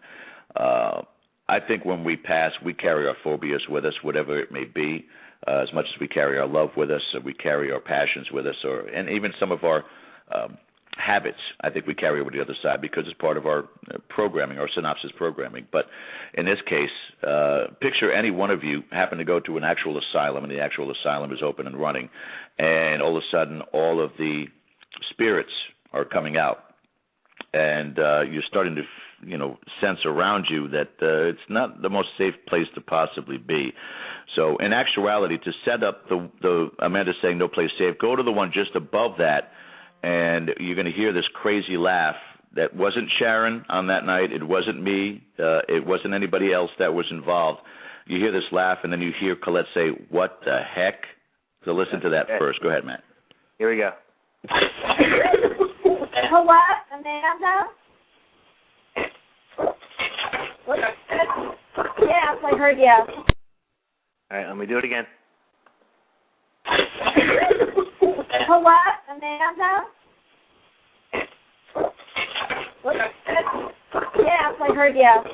I think when we pass, we carry our phobias with us, whatever it may be. As much as we carry our love with us, we carry our passions with us, and even some of our habits, I think we carry over to the other side, because it's part of our programming, our synopsis programming. But in this case, picture any one of you happen to go to an actual asylum, and the actual asylum is open and running, and all of a sudden all of the spirits are coming out, and you're starting to sense around you that it's not the most safe place to possibly be. So in actuality, to set up the Amanda saying no place safe, go to the one just above that, and you're going to hear this crazy laugh. That wasn't Sharon on that night. It wasn't me. It wasn't anybody else that was involved. You hear this laugh, and then you hear Colette say, "What the heck?" So listen to that first. Go ahead, Matt. Here we go. Hello, Amanda? Yes, I heard yes. All right, let me do it again. Hello, Amanda? Yes, I heard yes.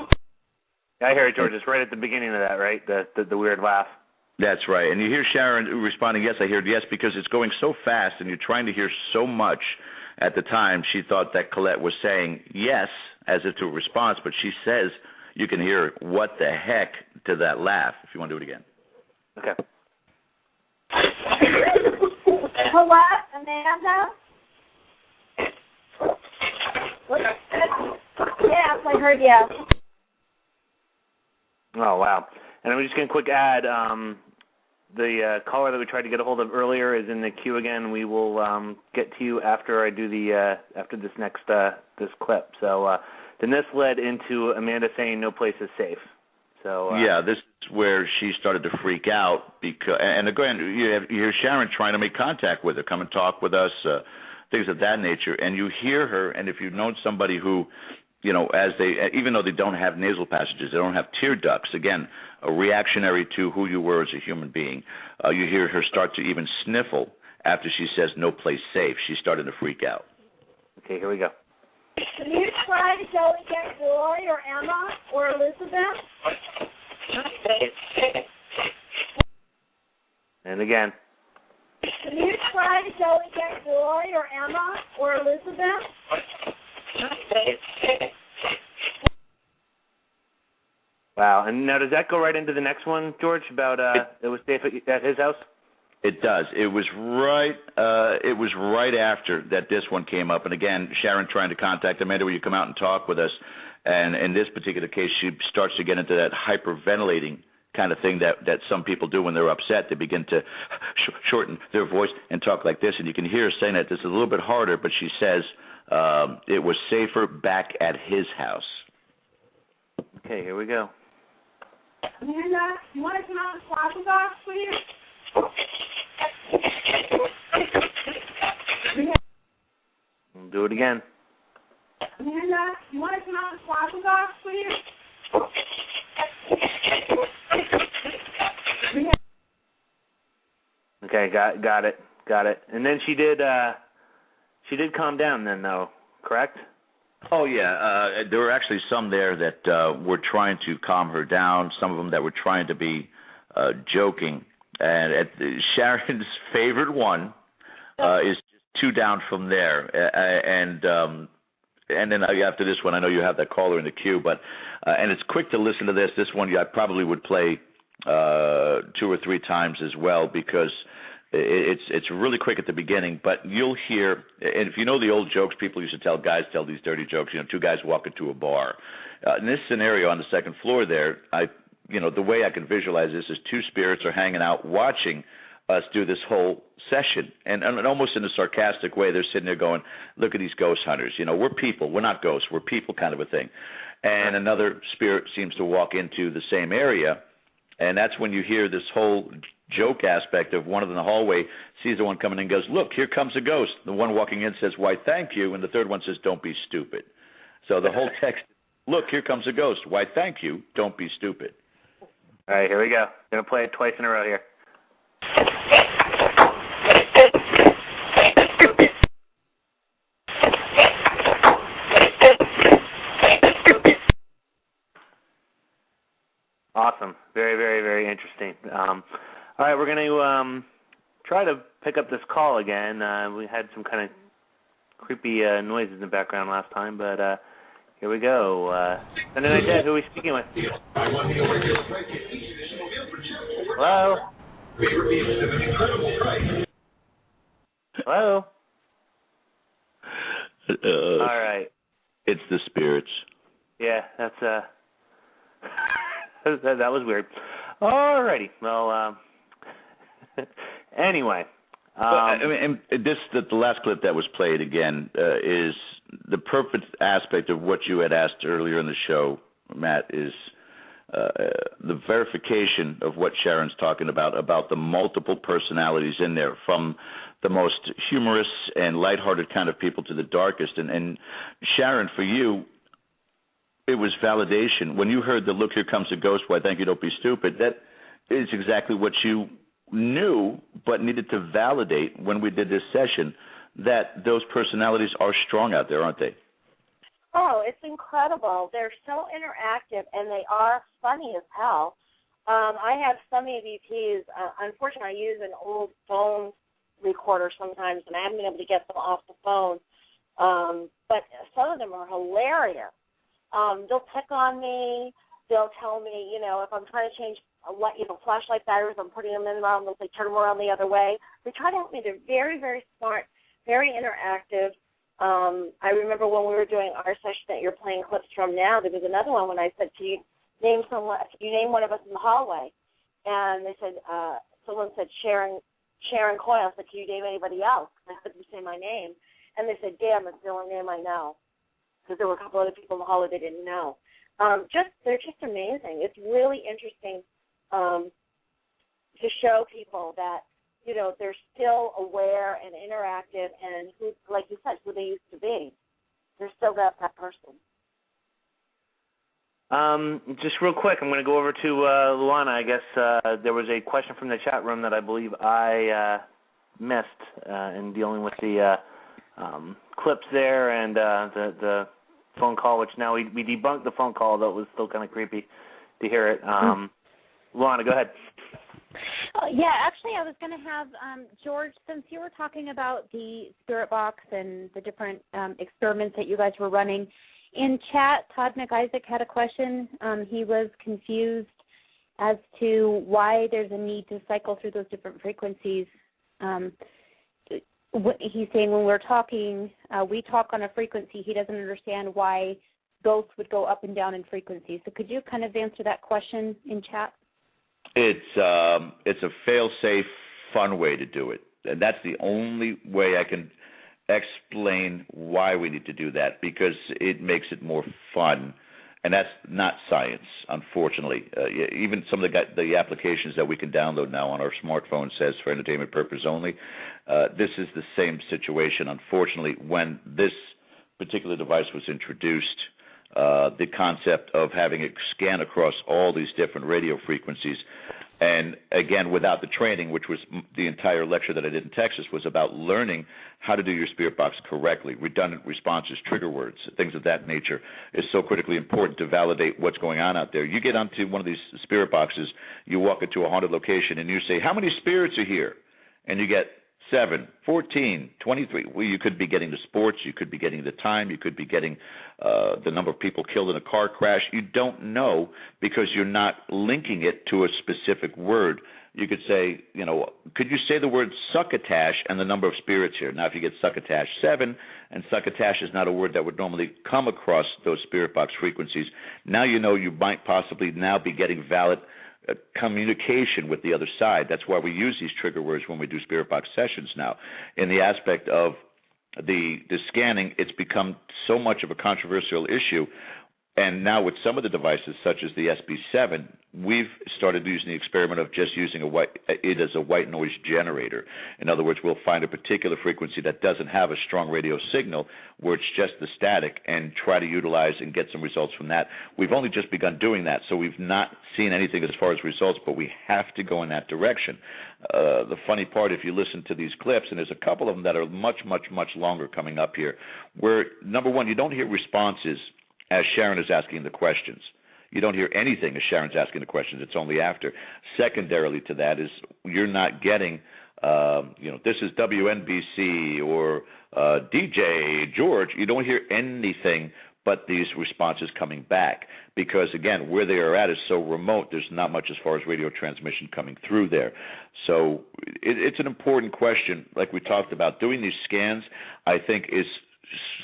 I heard it, George. It's right at the beginning of that, right? The weird laugh. That's right. And you hear Sharon responding, yes, I heard yes, because it's going so fast and you're trying to hear so much. At the time, she thought that Colette was saying yes as if to a response, but she says you can hear what the heck to that laugh, if you want to do it again. Okay. Hello, Amanda? Yes, I heard yes. Oh, wow. And I'm just going to quick add, the caller that we tried to get a hold of earlier is in the queue again. We will get to you after I do after this next this clip. So then this led into Amanda saying no place is safe. So yeah, this is where she started to freak out because, and again, you hear Sharon trying to make contact with her, come and talk with us, things of that nature, and you hear her. And if you've known somebody who, as even though they don't have nasal passages, they don't have tear ducts, again, reactionary to who you were as a human being, you hear her start to even sniffle after she says no place safe. She's starting to freak out. Okay, here we go. Can you try to go and get Joy or Emma or Elizabeth? And again. Can you try to go and get Joy or Emma or Elizabeth? Wow. And now does that go right into the next one, George, about it was safe at his house? It does. It was right after that this one came up. And again, Sharon trying to contact Amanda, will you come out and talk with us? And in this particular case, she starts to get into that hyperventilating kind of thing that some people do when they're upset. They begin to shorten their voice and talk like this. And you can hear her saying that this is a little bit harder, but she says it was safer back at his house. Okay, here we go. Amanda, you want to come out and talk with us, please? We'll do it again. Amanda, you want to come out and talk with us, please? Okay, got it. And then she did calm down then, though, correct? Oh, yeah. There were actually some there that were trying to calm her down, some of them that were trying to be joking. And Sharon's favorite one is just 2 down from there. And then after this one, I know you have that caller in the queue, but and it's quick to listen to this. This one I probably would play 2 or 3 times as well, because It's really quick at the beginning, but you'll hear, and if you know the old jokes people used to tell, guys tell these dirty jokes, two guys walk into a bar. In this scenario on the second floor there, the way I can visualize this is two spirits are hanging out watching us do this whole session, and almost in a sarcastic way, they're sitting there going, look at these ghost hunters. We're people. We're not ghosts. We're people, kind of a thing. And another spirit seems to walk into the same area, and that's when you hear this whole joke aspect of one of them in the hallway sees the one coming in and goes, look, here comes a ghost. The one walking in says, why, thank you, and the third one says, don't be stupid. So the whole text, look, here comes a ghost. Why, thank you, don't be stupid. All right, here we go. Going to play it twice in a row here. Awesome. Very, very, very interesting. All right, we're going to try to pick up this call again. We had some kind of creepy noises in the background last time, but here we go. Sunday Night Dead, who are we speaking with? Hello? Hello? All right. It's the spirits. Yeah, that's that was weird. All righty. Well, anyway. The last clip that was played again is the perfect aspect of what you had asked earlier in the show, Matt, is the verification of what Sharon's talking about the multiple personalities in there, from the most humorous and lighthearted kind of people to the darkest. And Sharon, for you, it was validation. When you heard the look, here comes a ghost, why, thank you, don't be stupid, that is exactly what you knew but needed to validate when we did this session, that those personalities are strong out there, aren't they? Oh, it's incredible. They're so interactive, and they are funny as hell. I have some EVPs. Unfortunately, I use an old phone recorder sometimes, and I haven't been able to get them off the phone. But some of them are hilarious. They'll pick on me. They'll tell me, if I'm trying to change flashlight batteries, I'm putting them in around, they'll say turn them around the other way. They try to help me. They're very, very smart, very interactive. I remember when we were doing our session that you're playing clips from now, there was another one when I said, can you name one of us in the hallway? And they said, someone said Sharon Coyle. I said, can you name anybody else? I couldn't say my name. And they said, damn, it's the only name I know. Because there were a couple other people in the hallway they didn't know. They're just amazing. It's really interesting to show people that, they're still aware and interactive, and who, like you said, who they used to be. They're still that person. Just real quick, I'm going to go over to Luana. I guess there was a question from the chat room that I believe I missed in dealing with the clips there and the phone call, which now we debunked the phone call, though it was still kind of creepy to hear it. Luana, go ahead. Yeah, actually, I was going to have George, since you were talking about the spirit box and the different experiments that you guys were running, in chat, Todd McIsaac had a question. He was confused as to why there's a need to cycle through those different frequencies. He's saying when we're talking, we talk on a frequency. He doesn't understand why ghosts would go up and down in frequency. So could you kind of answer that question in chat? It's a fail-safe, fun way to do it. And that's the only way I can explain why we need to do that, because it makes it more fun. And that's not science, unfortunately. Even some of the applications that we can download now on our smartphone says for entertainment purpose only. This is the same situation. Unfortunately, when this particular device was introduced, the concept of having it scan across all these different radio frequencies, and again, without the training, which was the entire lecture that I did in Texas, was about learning how to do your spirit box correctly. Redundant responses, trigger words, things of that nature is so critically important to validate what's going on out there. You get onto one of these spirit boxes, you walk into a haunted location, and you say, how many spirits are here? And you get 7, 14, 23. Well, you could be getting the sports, you could be getting the time, you could be getting the number of people killed in a car crash. You don't know because you're not linking it to a specific word. you could say, could you say the word succotash and the number of spirits here? Now, if you get succotash 7, and succotash is not a word that would normally come across those spirit box frequencies, now you know you might possibly now be getting valid communication with the other side. That's why we use these trigger words when we do spirit box sessions now. In the aspect of the scanning, it's become so much of a controversial issue. And now with some of the devices, such as the SB7, we've started using the experiment of just using it as a white noise generator. In other words, we'll find a particular frequency that doesn't have a strong radio signal, where it's just the static, and try to utilize and get some results from that. We've only just begun doing that, so we've not seen anything as far as results, but we have to go in that direction. The funny part, if you listen to these clips, and there's a couple of them that are much, much, much longer coming up here, where, number one, you don't hear responses as Sharon is asking the questions. You don't hear anything as Sharon's asking the questions. It's only after. Secondarily to that is you're not getting, this is WNBC or DJ George. You don't hear anything but these responses coming back because, again, where they are at is so remote, there's not much as far as radio transmission coming through there. So it's an important question, like we talked about. Doing these scans, I think, is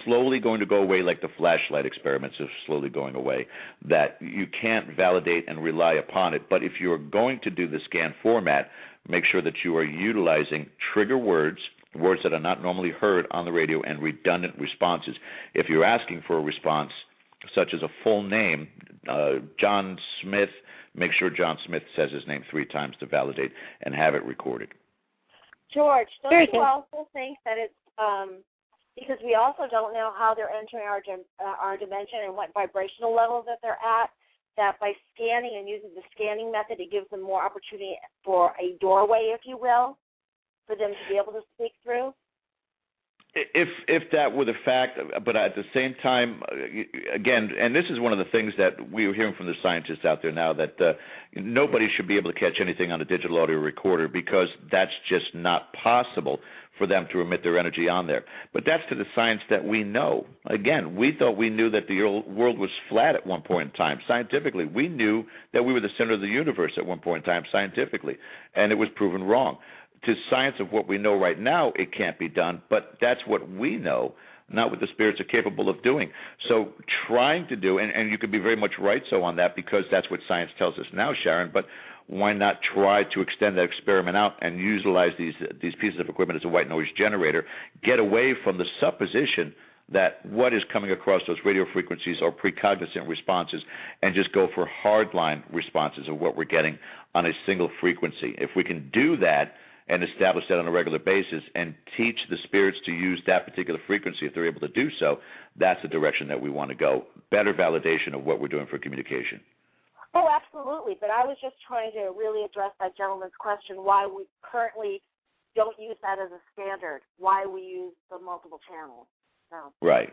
slowly going to go away, like the flashlight experiments are slowly going away, that you can't validate and rely upon it. But if you're going to do the scan format, make sure that you are utilizing trigger words that are not normally heard on the radio, and redundant responses. If you're asking for a response, such as a full name, John Smith, make sure John Smith says his name 3 times to validate and have it recorded. George, don't you also think that it's because we also don't know how they're entering our dimension and what vibrational level that they're at, that by scanning and using the scanning method, it gives them more opportunity for a doorway, if you will, for them to be able to speak through? If that were the fact, but at the same time, again, and this is one of the things that we are hearing from the scientists out there now, that nobody should be able to catch anything on a digital audio recorder because that's just not possible for them to emit their energy on there. But that's to the science that we know. Again, we thought we knew that the world was flat at one point in time. Scientifically, we knew that we were the center of the universe at one point in time scientifically, and it was proven wrong. To science of what we know right now, it can't be done, but that's what we know, not what the spirits are capable of doing. So trying to do, and you could be very much right so on that, because that's what science tells us now, Sharon, but why not try to extend that experiment out and utilize these pieces of equipment as a white noise generator, get away from the supposition that what is coming across those radio frequencies are precognizant responses, and just go for hardline responses of what we're getting on a single frequency. If we can do that, and establish that on a regular basis, and teach the spirits to use that particular frequency if they're able to do so, that's the direction that we want to go. Better validation of what we're doing for communication. Oh, absolutely. But I was just trying to really address that gentleman's question, why we currently don't use that as a standard, why we use the multiple channels. So. Right.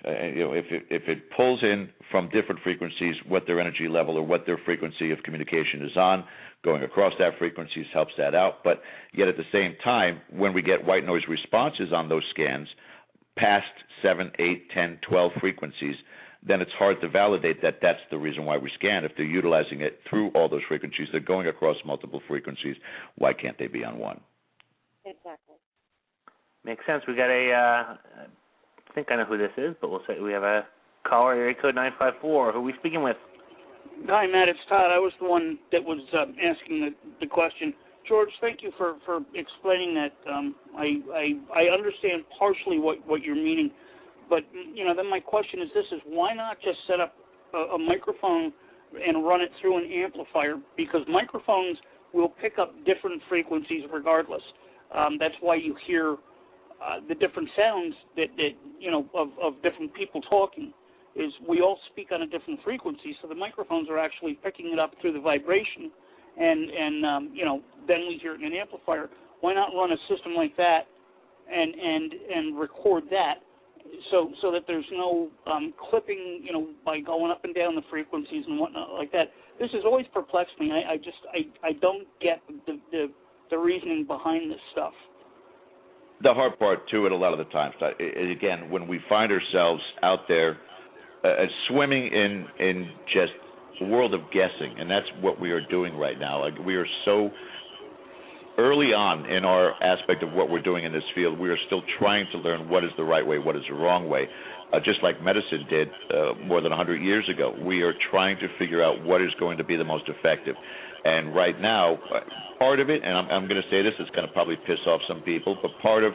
If it pulls in from different frequencies, what their energy level or what their frequency of communication is on, going across that frequencies helps that out. But yet at the same time, when we get white noise responses on those scans past 7, 8, 10, 12 frequencies, then it's hard to validate that that's the reason why we scan. If they're utilizing it through all those frequencies, they're going across multiple frequencies, why can't they be on one? Exactly. Makes sense. We got I think I know who this is, but we'll say we have a caller, area code 954. Who are we speaking with? Hi, Matt. It's Todd. I was the one that was asking the question. George, thank you for explaining that. I understand partially what you're meaning, but then my question is this: why not just set up a microphone and run it through an amplifier? Because microphones will pick up different frequencies regardless. That's why you hear the different sounds that of different people talking. Is we all speak on a different frequency, so the microphones are actually picking it up through the vibration, and then we hear it in an amplifier. Why not run a system like that and record that, so that there's no clipping, by going up and down the frequencies and whatnot like that. This has always perplexed me. I don't get the reasoning behind this stuff. The hard part to it a lot of the times, again, when we find ourselves out there swimming in just a world of guessing, and that's what we are doing right now. Like, we are so early on in our aspect of what we're doing in this field. We are still trying to learn what is the right way, what is the wrong way. Just like medicine did more than 100 years ago, we are trying to figure out what is going to be the most effective. And right now, part of it, and I'm going to say this, it's going to probably piss off some people, but part of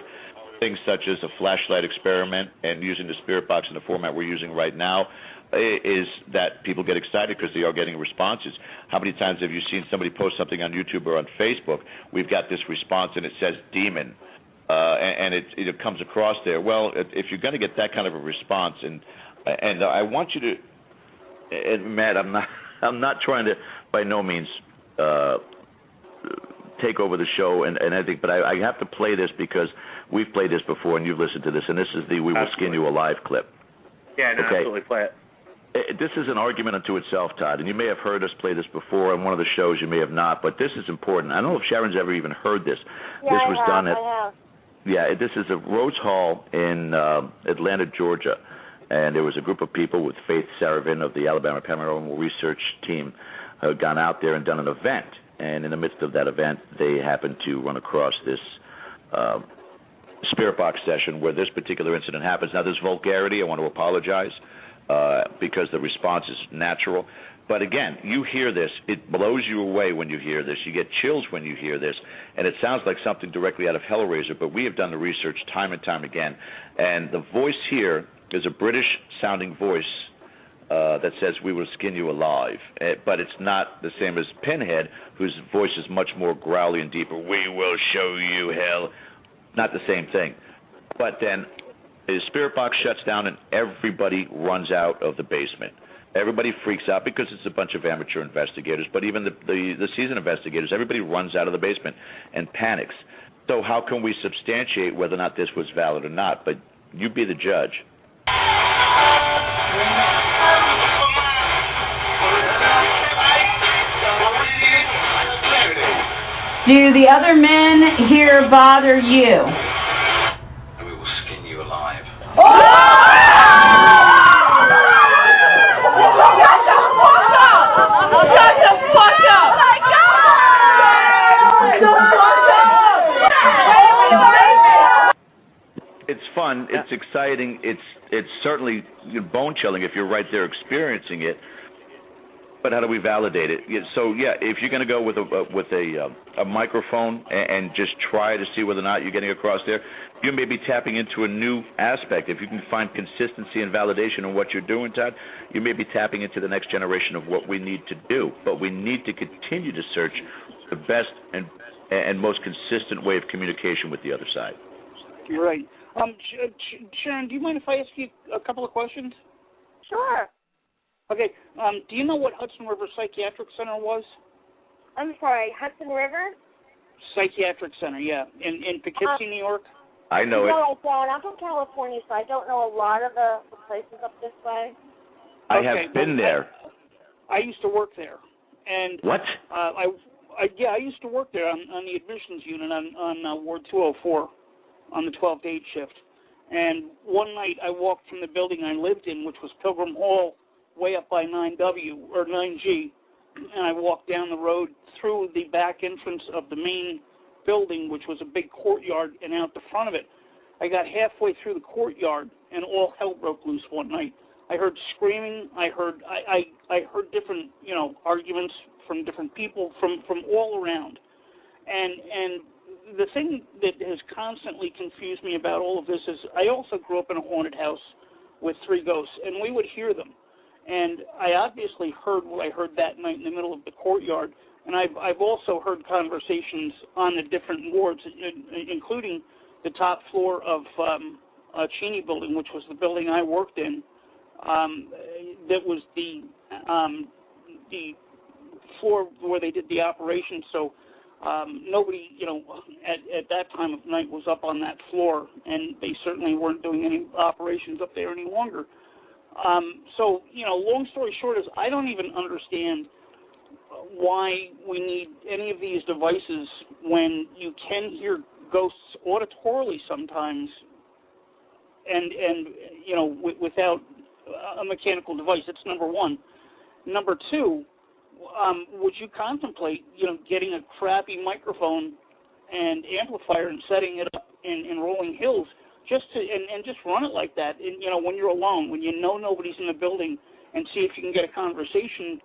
things such as a flashlight experiment and using the spirit box in the format we're using right now is that people get excited because they are getting responses. How many times have you seen somebody post something on YouTube or on Facebook? We've got this response and it says demon, and it comes across there. Well, if you're going to get that kind of a response, and I want you to, and Matt, I'm not trying to by no means take over the show and everything, but I have to play this because we've played this before and you've listened to this, and this is the "We Will Skin You Alive" clip. Yeah, no, okay. Absolutely, play it. This is an argument unto itself, Todd, and you may have heard us play this before on one of the shows, you may have not, but this is important. I don't know if Sharon's ever even heard this. Yeah, this was done at, I have. Yeah, this is at Rhodes Hall in Atlanta, Georgia, and there was a group of people with Faith Saravin of the Alabama Paranormal Research Team who had gone out there and done an event, and in the midst of that event, they happened to run across this spirit box session where this particular incident happens. Now, there's vulgarity. I want to apologize. Because the response is natural. But again, you hear this, it blows you away when you hear this. You get chills when you hear this, and it sounds like something directly out of Hellraiser, but we have done the research time and time again. And the voice here is a British-sounding voice that says, "We will skin you alive." But it's not the same as Pinhead, whose voice is much more growly and deeper. "We will show you hell." Not the same thing. But then the spirit box shuts down and everybody runs out of the basement. Everybody freaks out because it's a bunch of amateur investigators, but even the seasoned investigators, everybody runs out of the basement and panics. So how can we substantiate whether or not this was valid or not? But you be the judge. Do the other men here bother you? It's fun. It's exciting. It's certainly bone-chilling if you're right there experiencing it. But how do we validate it? So yeah, if you're going to go with a microphone and just try to see whether or not you're getting across there, you may be tapping into a new aspect. If you can find consistency and validation in what you're doing, Todd, you may be tapping into the next generation of what we need to do. But we need to continue to search the best and most consistent way of communication with the other side. You're right. Sharon, do you mind if I ask you a couple of questions? Sure. Okay. Do you know what Hudson River Psychiatric Center was? I'm sorry, Hudson River? Psychiatric Center, yeah, in Poughkeepsie, New York. I know it. No, I don't. I'm from California, so I don't know a lot of the places up this way. I have been there. I used to work there, and what? I used to work there on the admissions unit on Ward 204 on the 12 to 8 shift. And one night I walked from the building I lived in, which was Pilgrim Hall, way up by 9W or 9G, and I walked down the road through the back entrance of the main building, which was a big courtyard, and out the front of it. I got halfway through the courtyard, and all hell broke loose one night. I heard screaming. I heard different, arguments from different people from all around. And the thing that has constantly confused me about all of this is I also grew up in a haunted house with 3 ghosts, and we would hear them. And I obviously heard what I heard that night in the middle of the courtyard. And I've also heard conversations on the different wards, including the top floor of Cheney Building, which was the building I worked in. That was the floor where they did the operation. So nobody, at that time of night was up on that floor, and they certainly weren't doing any operations up there any longer. So, long story short is I don't even understand why we need any of these devices when you can hear ghosts auditorily sometimes and without a mechanical device. That's number one. Number two, would you contemplate, getting a crappy microphone and amplifier and setting it up in rolling hills just to and just run it like that. And, when you're alone, when you know nobody's in the building, and see if you can get a conversation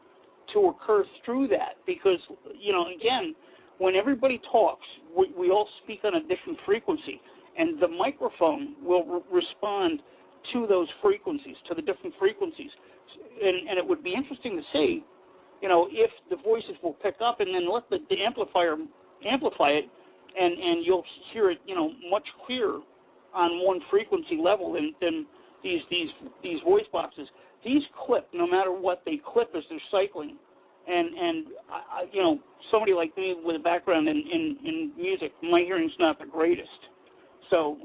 to occur through that. Because, again, when everybody talks, we all speak on a different frequency, and the microphone will respond to those frequencies, to the different frequencies. And it would be interesting to see, if the voices will pick up and then let the amplifier amplify it, and you'll hear it, much clearer on one frequency level than these voice boxes. These clip, no matter what, they clip as they're cycling. And somebody like me with a background in music, my hearing's not the greatest. So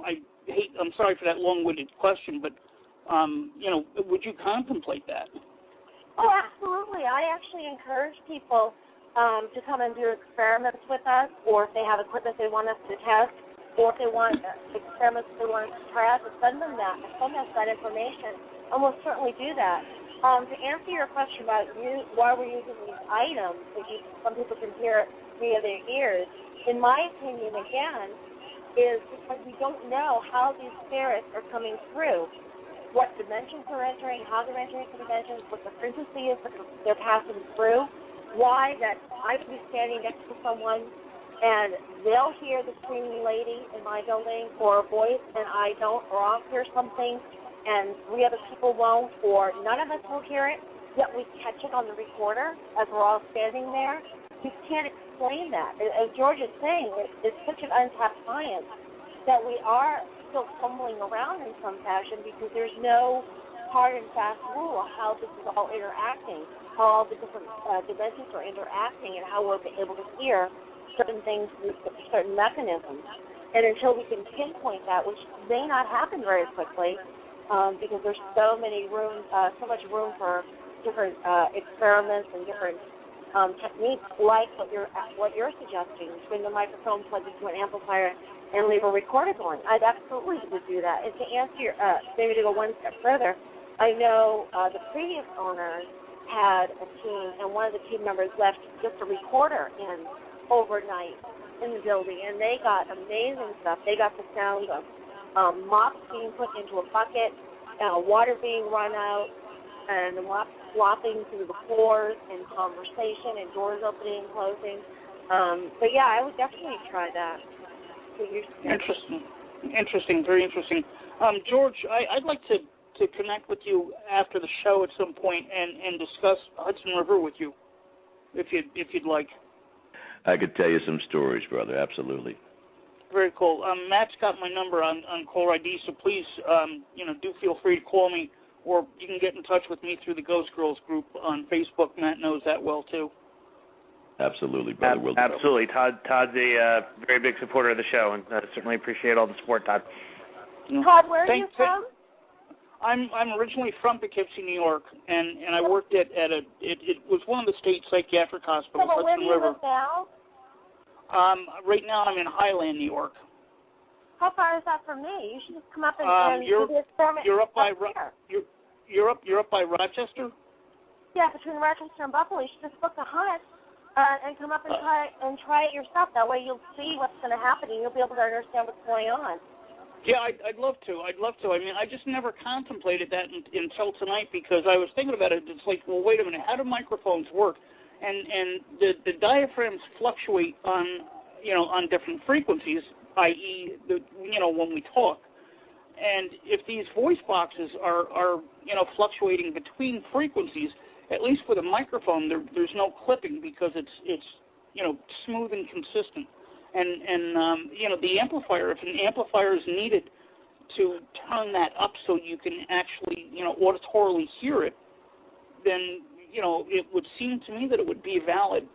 I'm sorry for that long-winded question, but, would you contemplate that? Oh, absolutely. I actually encourage people to come and do experiments with us, or if they have equipment they want us to test, or if they want experiments they want us to try out, to send us that information, and we'll certainly do that. To answer your question about why we're using these items, some people can hear it via their ears, in my opinion, again, is because we don't know how these spirits are coming through, what dimensions they're entering, how they're entering the dimensions, what the frequency is that they're passing through, why that I could be standing next to someone and they'll hear the screaming lady in my building or a voice and I don't, or I'll hear something and 3 other people won't, or none of us will hear it, yet we catch it on the recorder as we're all standing there. You can't explain that. As George is saying, it's such an untapped science that we are still fumbling around in some fashion because there's no hard and fast rule of how this is all interacting, how all the different dimensions are interacting, and how we're able to hear certain things, certain mechanisms. And until we can pinpoint that, which may not happen very quickly, because there's so much room for different experiments and different techniques, like what you're suggesting, bring the microphone plugged into an amplifier and leave a recorder going. I'd absolutely would do that. And to answer your, maybe to go one step further, I know the previous owners had a team, and one of the team members left just a recorder in overnight in the building, and they got amazing stuff. They got the sound of mops being put into a bucket, water being run out, and the mops flopping through the floors, and conversation, and doors opening and closing. But yeah, I would definitely try that. Interesting, very interesting. George, I'd like to connect with you after the show at some point and discuss Hudson River with you, if you'd like. I could tell you some stories, brother. Absolutely. Very cool. Matt's got my number on caller ID, so please, do feel free to call me, or you can get in touch with me through the Ghost Girls group on Facebook. Matt knows that well too. Absolutely, brother. Absolutely. Todd's a very big supporter of the show, and I certainly appreciate all the support, Todd. Todd, where are you from? I'm originally from Poughkeepsie, New York, and I worked at it was one of the state psychiatric hospitals, So, where Hudson do you River. live now? Right now I'm in Highland, New York. How far is that from me? You should just come up and do the experiment. You're up by here. you're up by Rochester? Yeah, between Rochester and Buffalo. You should just book a hunt and come up and try it yourself. That way you'll see what's going to happen and you'll be able to understand what's going on. Yeah, I'd love to. I mean, I just never contemplated that until tonight, because I was thinking about it. It's like, well, wait a minute, how do microphones work? And the diaphragms fluctuate on different frequencies, i.e., when we talk. And if these voice boxes are fluctuating between frequencies, at least with a microphone, there's no clipping, because it's smooth and consistent. And the amplifier, if an amplifier is needed to turn that up so you can actually, auditorily hear it, then, it would seem to me that it would be a valid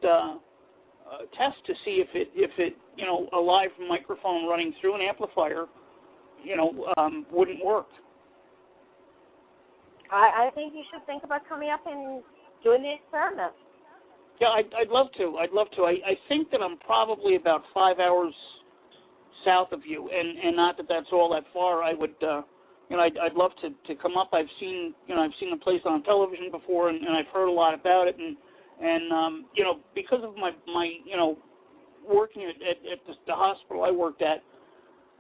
test to see if it, a live microphone running through an amplifier, wouldn't work. I think you should think about coming up and doing the experiment. Yeah, I'd love to. I think that I'm probably about 5 hours south of you, and not that that's all that far. I would, I'd love to come up. I've seen the place on television before, and I've heard a lot about it, and because of my working at the hospital I worked at,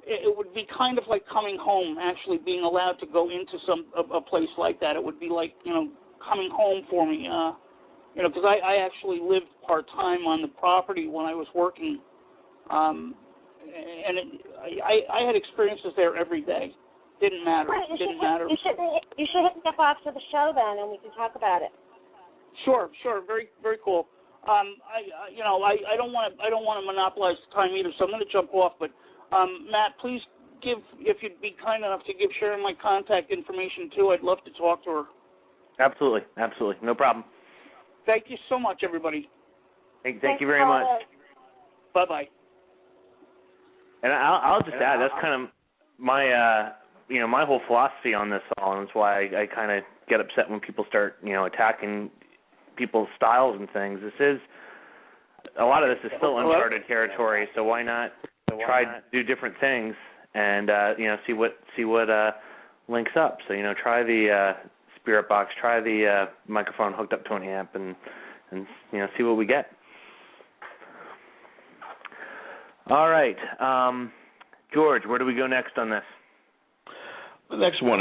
it would be kind of like coming home, actually being allowed to go into a place like that. It would be like, coming home for me, because I actually lived part-time on the property when I was working, and I had experiences there every day. Didn't matter. Right, Didn't matter. You should hit me up after the show then, and we can talk about it. Sure. Very, very cool. I don't want to monopolize the time either, so I'm going to jump off. But Matt, please if you'd be kind enough to give Sharon my contact information too. I'd love to talk to her. Absolutely, no problem. Thank you so much, everybody. Thank you very much. Bye bye. And I'll just add, that's kind of my my whole philosophy on this all, and that's why I kind of get upset when people start attacking people's styles and things. A lot of this is still uncharted territory, so why not try to do different things and see what links up. So try the Spirit Box, try the microphone hooked up to an amp, and see what we get. All right, George, where do we go next on this? The next one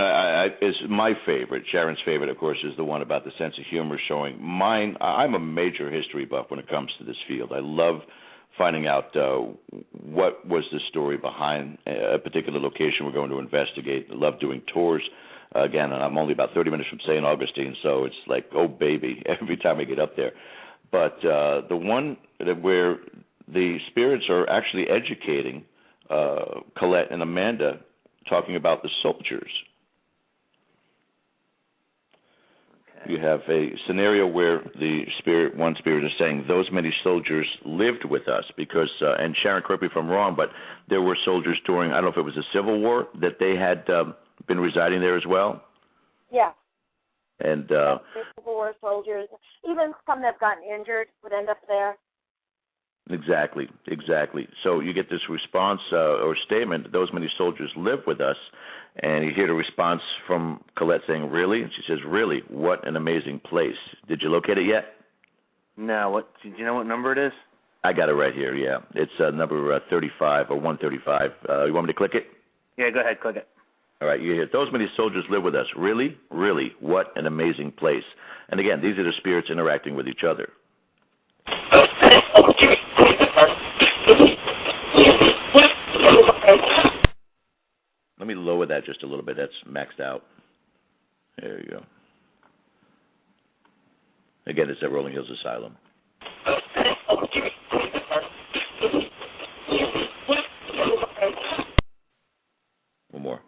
is my favorite. Sharon's favorite, of course, is the one about the sense of humor showing. Mine, I'm a major history buff when it comes to this field. I love finding out what was the story behind a particular location we're going to investigate. I love doing tours. Again, and I'm only about 30 minutes from St. Augustine, so it's like, oh, baby, every time I get up there. But the one where the spirits are actually educating Colette and Amanda, talking about the soldiers. Okay. You have a scenario where one spirit is saying those many soldiers lived with us because, and Sharon, correct me if I'm wrong, but there were soldiers during, I don't know if it was the Civil War, that they had been residing there as well? Yeah. And Civil War soldiers, even some that have gotten injured would end up there. Exactly. So you get this response or statement, those many soldiers live with us, and you hear the response from Colette saying, really? And she says, really? What an amazing place. Did you locate it yet? No. Do you know what number it is? I got it right here, yeah. It's number 35 or 135. You want me to click it? Yeah, go ahead, click it. All right, you hear, those many soldiers live with us. Really? What an amazing place. And again, these are the spirits interacting with each other. Let me lower that just a little bit. That's maxed out. There you go. Again, it's at Rolling Hills Asylum. One more.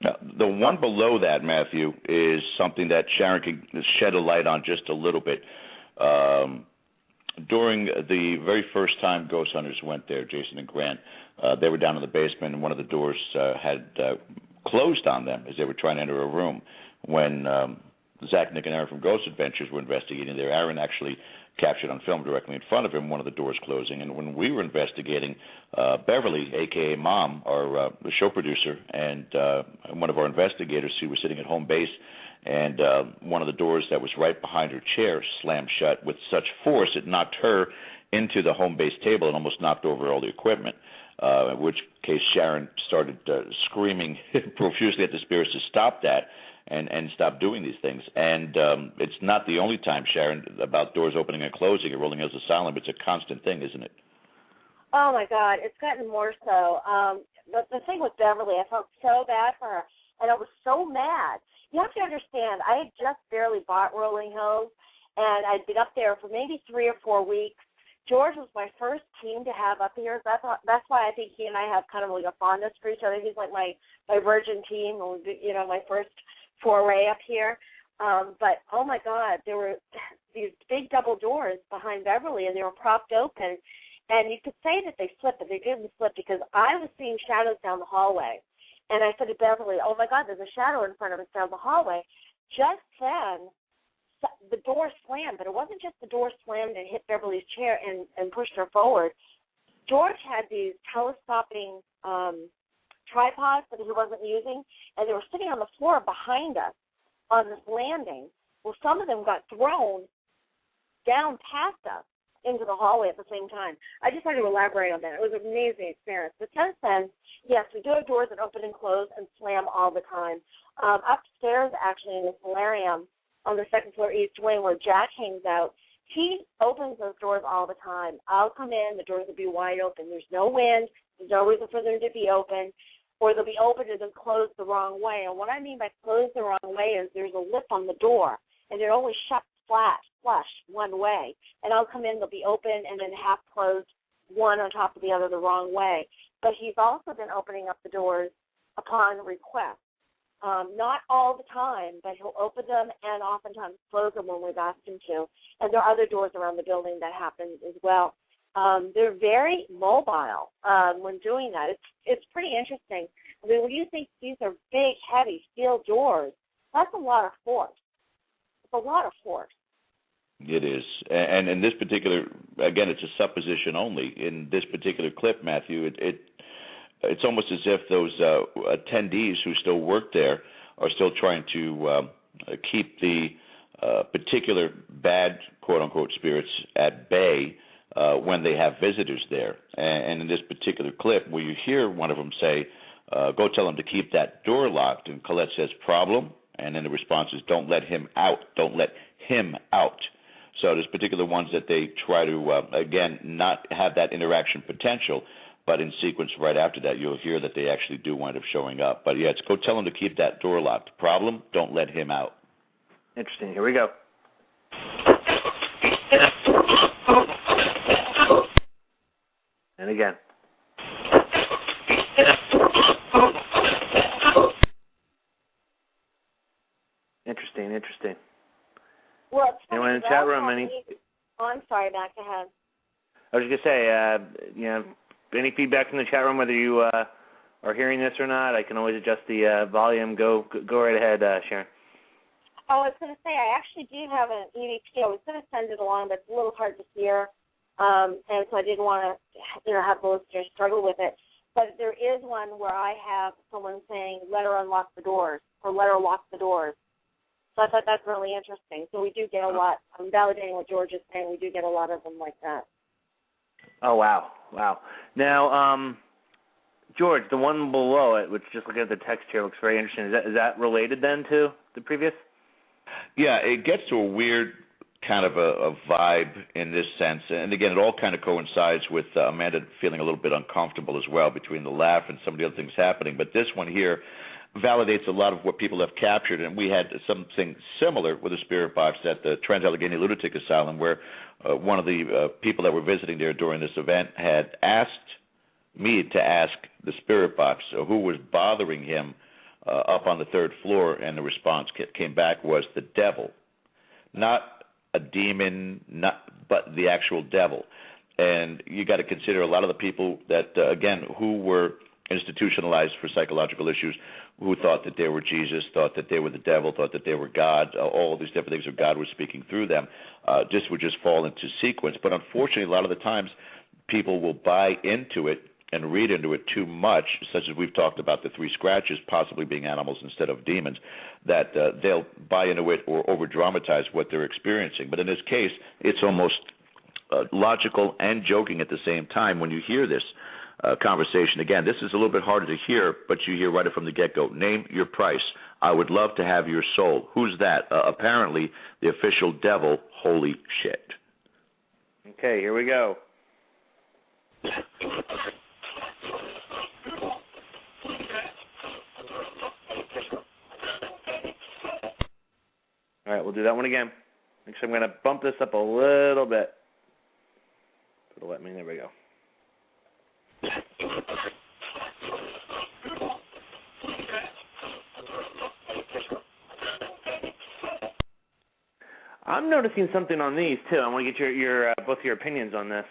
Now, the one below that, Matthew, is something that Sharon could shed a light on just a little bit. During the very first time Ghost Hunters went there, Jason and Grant, they were down in the basement, and one of the doors had closed on them as they were trying to enter a room. When Zach, Nick, and Aaron from Ghost Adventures were investigating there, Aaron actually captured on film directly in front of him one of the doors closing. And when we were investigating, Beverly, a.k.a. Mom, our show producer, and one of our investigators, who was sitting at home base, and one of the doors that was right behind her chair slammed shut with such force it knocked her into the home base table and almost knocked over all the equipment, in which case Sharon started screaming profusely at the spirits to stop that and stop doing these things. And it's not the only time, Sharon, about doors opening and closing at Rolling Hills Asylum. It's a constant thing, isn't it? Oh, my God. It's gotten more so. The thing with Beverly, I felt so bad for her, and I was so mad. You have to understand, I had just barely bought Rolling Hills, and I'd been up there for maybe 3 or 4 weeks. George was my first team to have up here. That's why I think he and I have kind of like a fondness for each other. He's like my virgin team, my first foray up here. But, oh, my God, there were these big double doors behind Beverly, and they were propped open. And you could say that they slipped, but they didn't slip because I was seeing shadows down the hallway. And I said to Beverly, oh, my God, there's a shadow in front of us down the hallway. Just then, the door slammed, but it wasn't just the door slammed and hit Beverly's chair and pushed her forward. George had these telescoping tripods that he wasn't using, and they were sitting on the floor behind us on this landing. Well, some of them got thrown down past us into the hallway at the same time. I just wanted to elaborate on that. It was an amazing experience. But since then, yes, we do have doors that open and close and slam all the time. Upstairs, actually, in the solarium on the second floor east wing where Jack hangs out, he opens those doors all the time. I'll come in, the doors will be wide open. There's no wind. There's no reason for them to be open, or they'll be open and then closed the wrong way. And what I mean by closed the wrong way is there's a lip on the door, and they're always shut flush one way. And I'll come in, they'll be open and then half closed, one on top of the other the wrong way. But he's also been opening up the doors upon request. Not all the time, but he'll open them and oftentimes close them when we've asked him to. And there are other doors around the building that happen as well. They're very mobile when doing that. It's pretty interesting. I mean, when you think these are big, heavy steel doors, that's a lot of force. It's a lot of force. It is. And in this particular, again, it's a supposition only. In this particular clip, Matthew, it's almost as if those attendees who still work there are still trying to keep the particular bad, quote-unquote, spirits at bay when they have visitors there. And in this particular clip, where you hear one of them say, go tell him to keep that door locked, and Colette says, problem? And then the response is, don't let him out. Don't let him out. So there's particular ones that they try to, again, not have that interaction potential, but in sequence right after that, you'll hear that they actually do wind up showing up. But, yeah, it's go tell him to keep that door locked. Problem? Don't let him out. Interesting. Here we go. And again. Interesting. Well, it's anyone in the chat room? I'm sorry, Matt, go ahead. I was just going to say, any feedback from the chat room, whether you are hearing this or not, I can always adjust the volume. Go right ahead, Sharon. Oh, I was going to say, I actually do have an EVP. I was going to send it along, but it's a little hard to hear, and so I didn't want to, have the listeners struggle with it. But there is one where I have someone saying, let her unlock the doors, or let her lock the doors. So I thought that's really interesting. So we do get a lot. I'm validating what George is saying. We do get a lot of them like that. Oh, wow. Now, George, the one below it, which just looking at the text here looks very interesting. Is that related then to the previous? Yeah, it gets to a weird kind of a vibe in this sense. And again, it all kind of coincides with Amanda feeling a little bit uncomfortable as well between the laugh and some of the other things happening. But this one here validates a lot of what people have captured, and we had something similar with a spirit box at the Trans-Allegheny Lunatic Asylum, where one of the people that were visiting there during this event had asked me to ask the spirit box who was bothering him up on the third floor, and the response came back was the devil. Not a demon, but the actual devil. And you got to consider a lot of the people that, again, who were institutionalized for psychological issues, who thought that they were Jesus, thought that they were the devil, thought that they were God, all these different things, or God was speaking through them, would just fall into sequence. But unfortunately, a lot of the times, people will buy into it and read into it too much, such as we've talked about the three scratches possibly being animals instead of demons, that they'll buy into it or over-dramatize what they're experiencing. But in this case, it's almost logical and joking at the same time when you hear this conversation. Again, this is a little bit harder to hear, but you hear right from the get-go. Name your price. I would love to have your soul. Who's that? Apparently, the official devil. Holy shit. Okay, here we go. All right, we'll do that one again. Actually, I'm going to bump this up a little bit. It'll let me. There we go. I'm noticing something on these too. I want to get your both your opinions on this.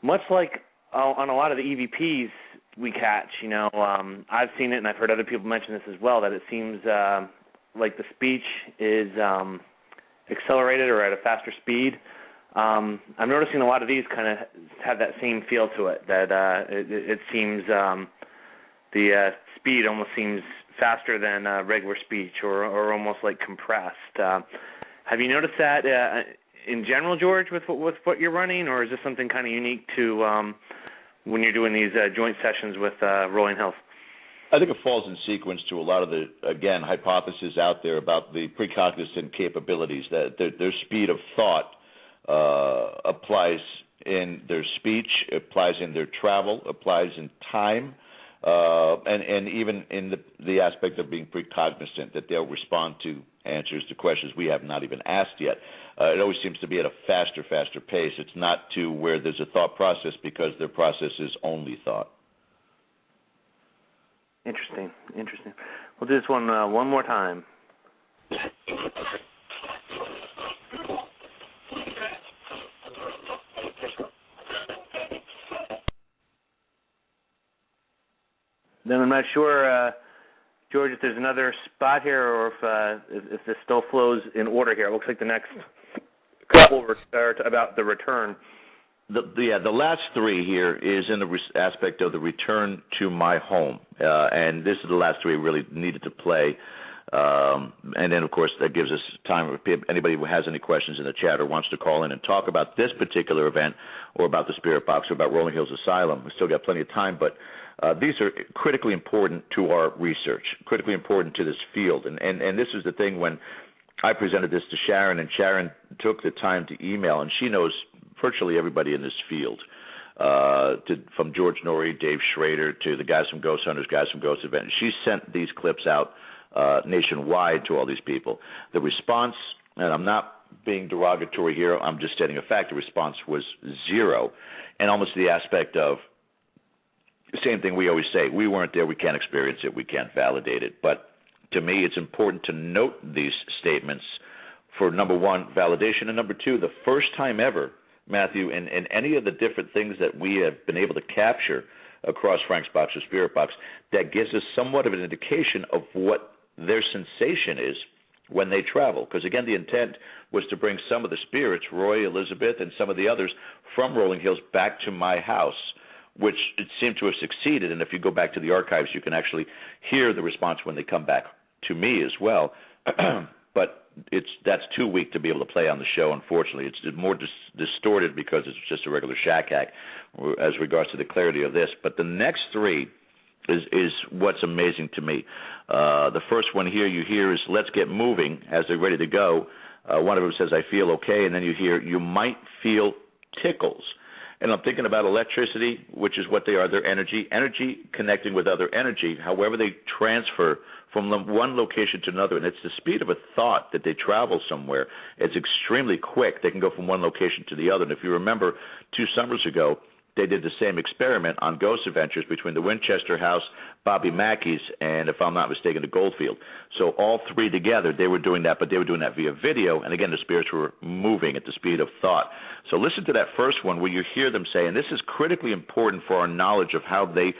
Much like on a lot of the EVPs we catch, I've seen it and I've heard other people mention this as well, that it seems like the speech is accelerated or at a faster speed. I'm noticing a lot of these kind of have that same feel to it, that it seems the speed almost seems faster than regular speech, or almost like compressed. Have you noticed that in general, George, with what you're running, or is this something kind of unique to when you're doing these joint sessions with Rolling Hills? I think it falls in sequence to a lot of the, again, hypotheses out there about the precognizant capabilities, that their speed of thought applies in their speech, applies in their travel, applies in time, and even in the aspect of being precognizant, that they'll respond to answers to questions we have not even asked yet. It always seems to be at a faster pace. It's not to where there's a thought process, because their process is only thought. Interesting. We'll do this one more time. Then I'm not sure, George, if there's another spot here, or if this still flows in order here. It looks like the next couple are about the return. The last three here is in the aspect of the return to my home, and this is the last three really needed to play. And then, of course, that gives us time if anybody who has any questions in the chat or wants to call in and talk about this particular event, or about the Spirit Box, or about Rolling Hills Asylum. We've still got plenty of time, but these are critically important to our research, critically important to this field. And this is the thing, when I presented this to Sharon, and Sharon took the time to email, and she knows virtually everybody in this field, from George Norrie, Dave Schrader, to the guys from Ghost Hunters, guys from Ghost Event. She sent these clips out nationwide to all these people. The response, and I'm not being derogatory here, I'm just stating a fact, the response was zero. And almost the aspect of the same thing we always say: we weren't there, we can't experience it, we can't validate it. But to me, it's important to note these statements for, number one, validation, and number two, the first time ever, Matthew, in any of the different things that we have been able to capture across Frank's Box or Spirit Box, that gives us somewhat of an indication of what their sensation is when they travel. Because, again, the intent was to bring some of the spirits, Roy, Elizabeth, and some of the others from Rolling Hills, back to my house, which it seemed to have succeeded. And if you go back to the archives, you can actually hear the response when they come back to me as well. But that's too weak to be able to play on the show, unfortunately. It's more distorted because it's just a regular shack hack as regards to the clarity of this. But the next three is what's amazing to me. The first one here you hear is "Let's Get Moving" as they're ready to go. One of them says, "I feel okay," and then you hear, "You might feel tickles." And I'm thinking about electricity, which is what they are. They're energy connecting with other energy, however they transfer from one location to another. And it's the speed of a thought that they travel somewhere. It's extremely quick. They can go from one location to the other. And if you remember, 2 summers ago, they did the same experiment on Ghost Adventures between the Winchester House, Bobby Mackey's, and, if I'm not mistaken, the Goldfield. So all three together, they were doing that, but they were doing that via video. And again, the spirits were moving at the speed of thought. So listen to that first one where you hear them say, and this is critically important for our knowledge of how they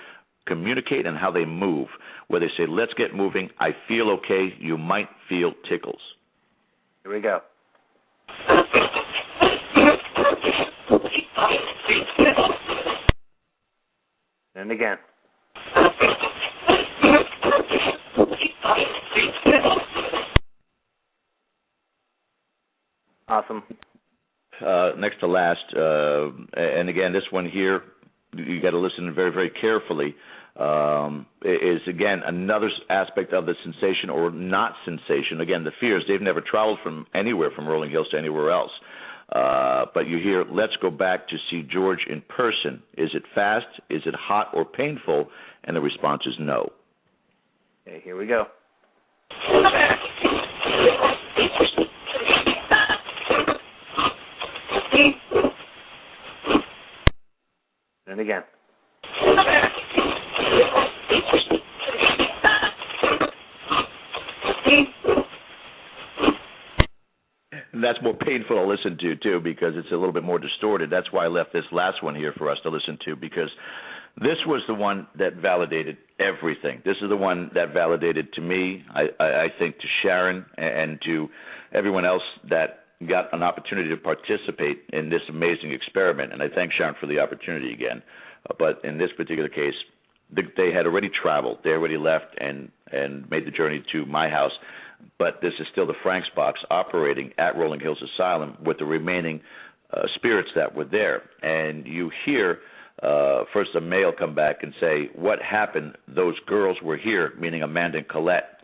communicate and how they move, where they say, "Let's get moving. I feel okay. You might feel tickles." Here we go. And again. Awesome. Next to last, and again, this one here, you got to listen very, very carefully, is, again, another aspect of the sensation or not sensation. Again, the fears, they've never traveled from anywhere from Rolling Hills to anywhere else. But you hear, "Let's go back to see George in person. Is it fast? Is it hot or painful?" And the response is no. Okay, here we go. And again. And that's more painful to listen to, too, because it's a little bit more distorted. That's why I left this last one here for us to listen to, because this was the one that validated everything. This is the one that validated to me, I think, to Sharon, and to everyone else that got an opportunity to participate in this amazing experiment. And I thank Sharon for the opportunity again. But in this particular case, they had already traveled. They already left and made the journey to my house. But this is still the Frank's box operating at Rolling Hills Asylum with the remaining spirits that were there. And you hear first a male come back and say, "What happened? Those girls were here," meaning Amanda and Colette.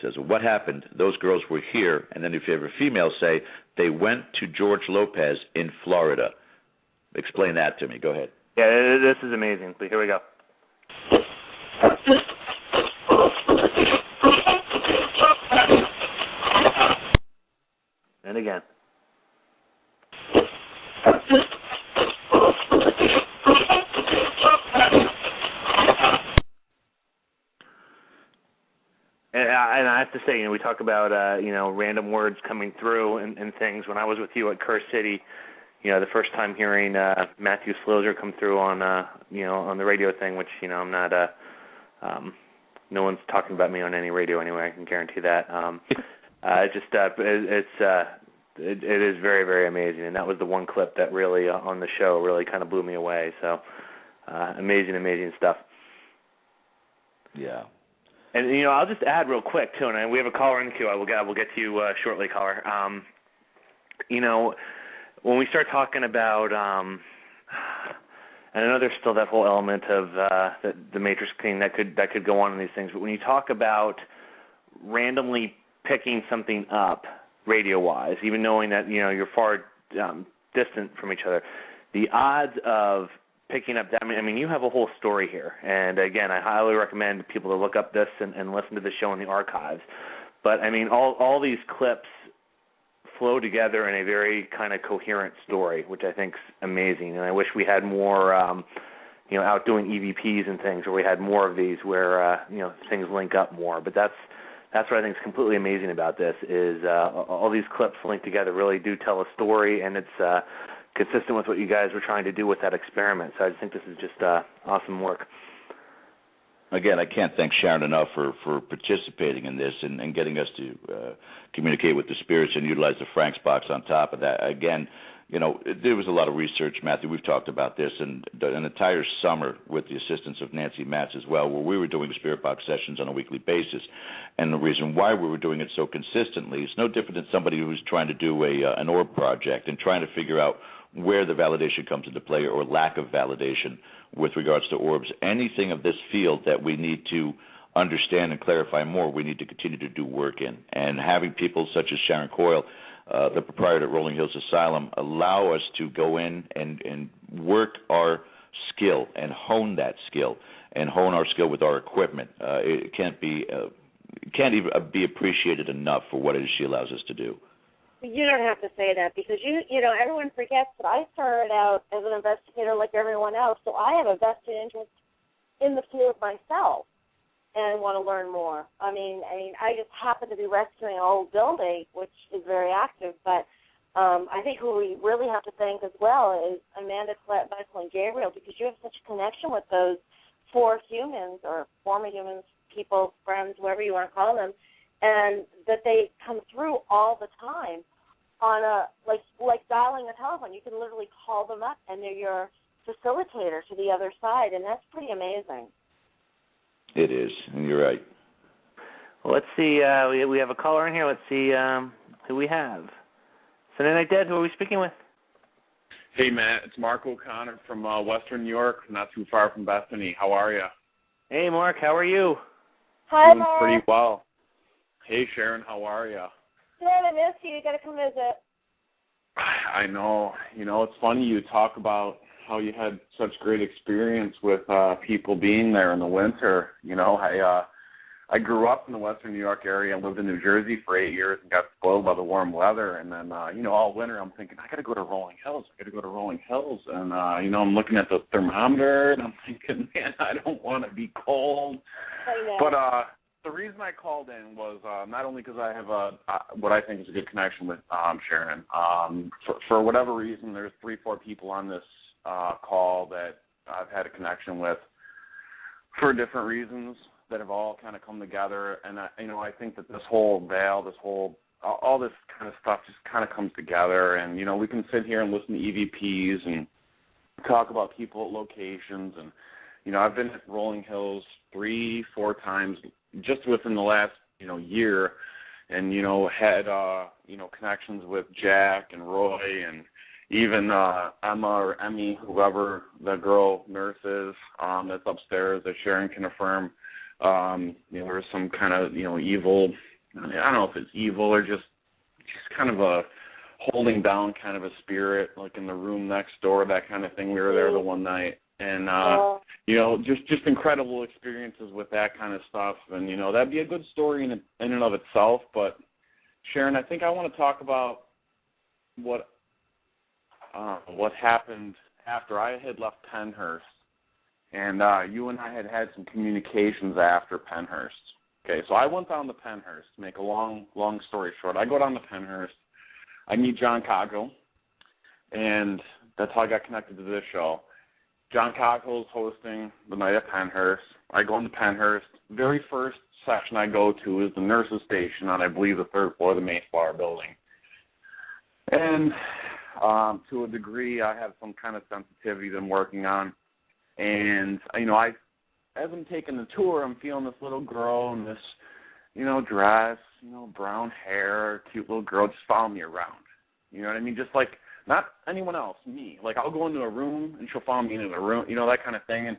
Says, "What happened? Those girls were here." And then if you have a female say, "They went to George Lopez in Florida." Explain that to me. Go ahead. Yeah, this is amazing. But here we go. And again. And I have to say, we talk about, random words coming through and things. When I was with you at Curse City, the first time hearing Matthew Slozer come through on, on the radio thing, which, I'm not, no one's talking about me on any radio anyway, I can guarantee that. It is very, very amazing. And that was the one clip that really, on the show, really kind of blew me away. So, amazing stuff. Yeah. And, I'll just add real quick, too, and we have a caller in the queue. We'll get to you shortly, caller. When we start talking about, and I know there's still that whole element of the Matrix thing that could go on in these things, but when you talk about randomly picking something up radio-wise, even knowing that, you're far distant from each other, the odds of picking up that, I mean, you have a whole story here. And, again, I highly recommend people to look up this and listen to the show in the archives. But, I mean, all these clips flow together in a very kind of coherent story, which I think is amazing. And I wish we had more, out doing EVPs and things, where we had more of these where, things link up more. But that's what I think is completely amazing about this is all these clips linked together really do tell a story, and it's consistent with what you guys were trying to do with that experiment. So I just think this is just awesome work. Again, I can't thank Sharon enough for participating in this and getting us to communicate with the spirits and utilize the Frank's box on top of that. Again, there was a lot of research, Matthew. We've talked about this, and an entire summer with the assistance of Nancy Matz as well, where we were doing spirit box sessions on a weekly basis. And the reason why we were doing it so consistently is no different than somebody who's trying to do an orb project and trying to figure out where the validation comes into play or lack of validation with regards to orbs. Anything of this field that we need to understand and clarify more, we need to continue to do work in. And having people such as Sharon Coyle, the proprietor at Rolling Hills Asylum, allow us to go in and work our skill and hone that skill and hone our skill with our equipment. It can't even be appreciated enough for what it is she allows us to do. You don't have to say that because everyone forgets that I started out as an investigator like everyone else, so I have a vested interest in the field myself and want to learn more. I mean, I just happen to be rescuing an old building, which is very active, but I think who we really have to thank as well is Amanda, Colette, Michael, and Gabriel, because you have such a connection with those four humans or former humans, people, friends, whatever you want to call them, and that they come through all the time on a, like dialing a telephone. You can literally call them up, and they're your facilitator to the other side, and that's pretty amazing. It is, and you're right. Well, let's see. We have a caller in here. Let's see who we have. Sunday Night Dead, who are we speaking with? Hey, Matt. It's Mark O'Connor from Western New York, not too far from Bethany. How are you? Hey, Mark. How are you? Hi, Doing Mark. pretty well. Hey, Sharon. How are you? Good. I miss you. You got to come visit. I know. It's funny you talk about how you had such great experience with people being there in the winter. I grew up in the Western New York area and lived in New Jersey for 8 years and got spoiled by the warm weather. And then, all winter I'm thinking, I got to go to Rolling Hills. And, I'm looking at the thermometer and I'm thinking, man, I don't want to be cold. I know. But the reason I called in was not only because I have what I think is a good connection with Sharon. For whatever reason, there's 3-4 people on this call that I've had a connection with for different reasons that have all kind of come together. And, I think that this whole veil, all this kind of stuff just kind of comes together. And, we can sit here and listen to EVPs and talk about people at locations and I've been at Rolling Hills 3-4 times just within the last, year, and, had, connections with Jack and Roy and even Emma or Emmy, whoever the girl nurse is that's upstairs that Sharon can affirm. There's some kind of, evil, I don't know if it's evil or just kind of a holding down kind of a spirit, like in the room next door, that kind of thing. We were there the one night. And, just incredible experiences with that kind of stuff. And, that'd be a good story in and of itself. But, Sharon, I think I want to talk about what happened after I had left Pennhurst. And you and I had some communications after Pennhurst. Okay, so I went down to Pennhurst. To make a long story short, I go down to Pennhurst. I meet John Cockle, and that's how I got connected to this show. John Cockle is hosting the night at Pennhurst. I go into Pennhurst. Very first section I go to is the nurses' station on, I believe, the third floor of the Mayflower building. And to a degree, I have some kind of sensitivity that I'm working on. And, as I'm taking the tour, I'm feeling this little girl in this, dress, brown hair, cute little girl just following me around. You know what I mean? Just like, not anyone else, me. Like, I'll go into a room, and she'll follow me into the room, that kind of thing. And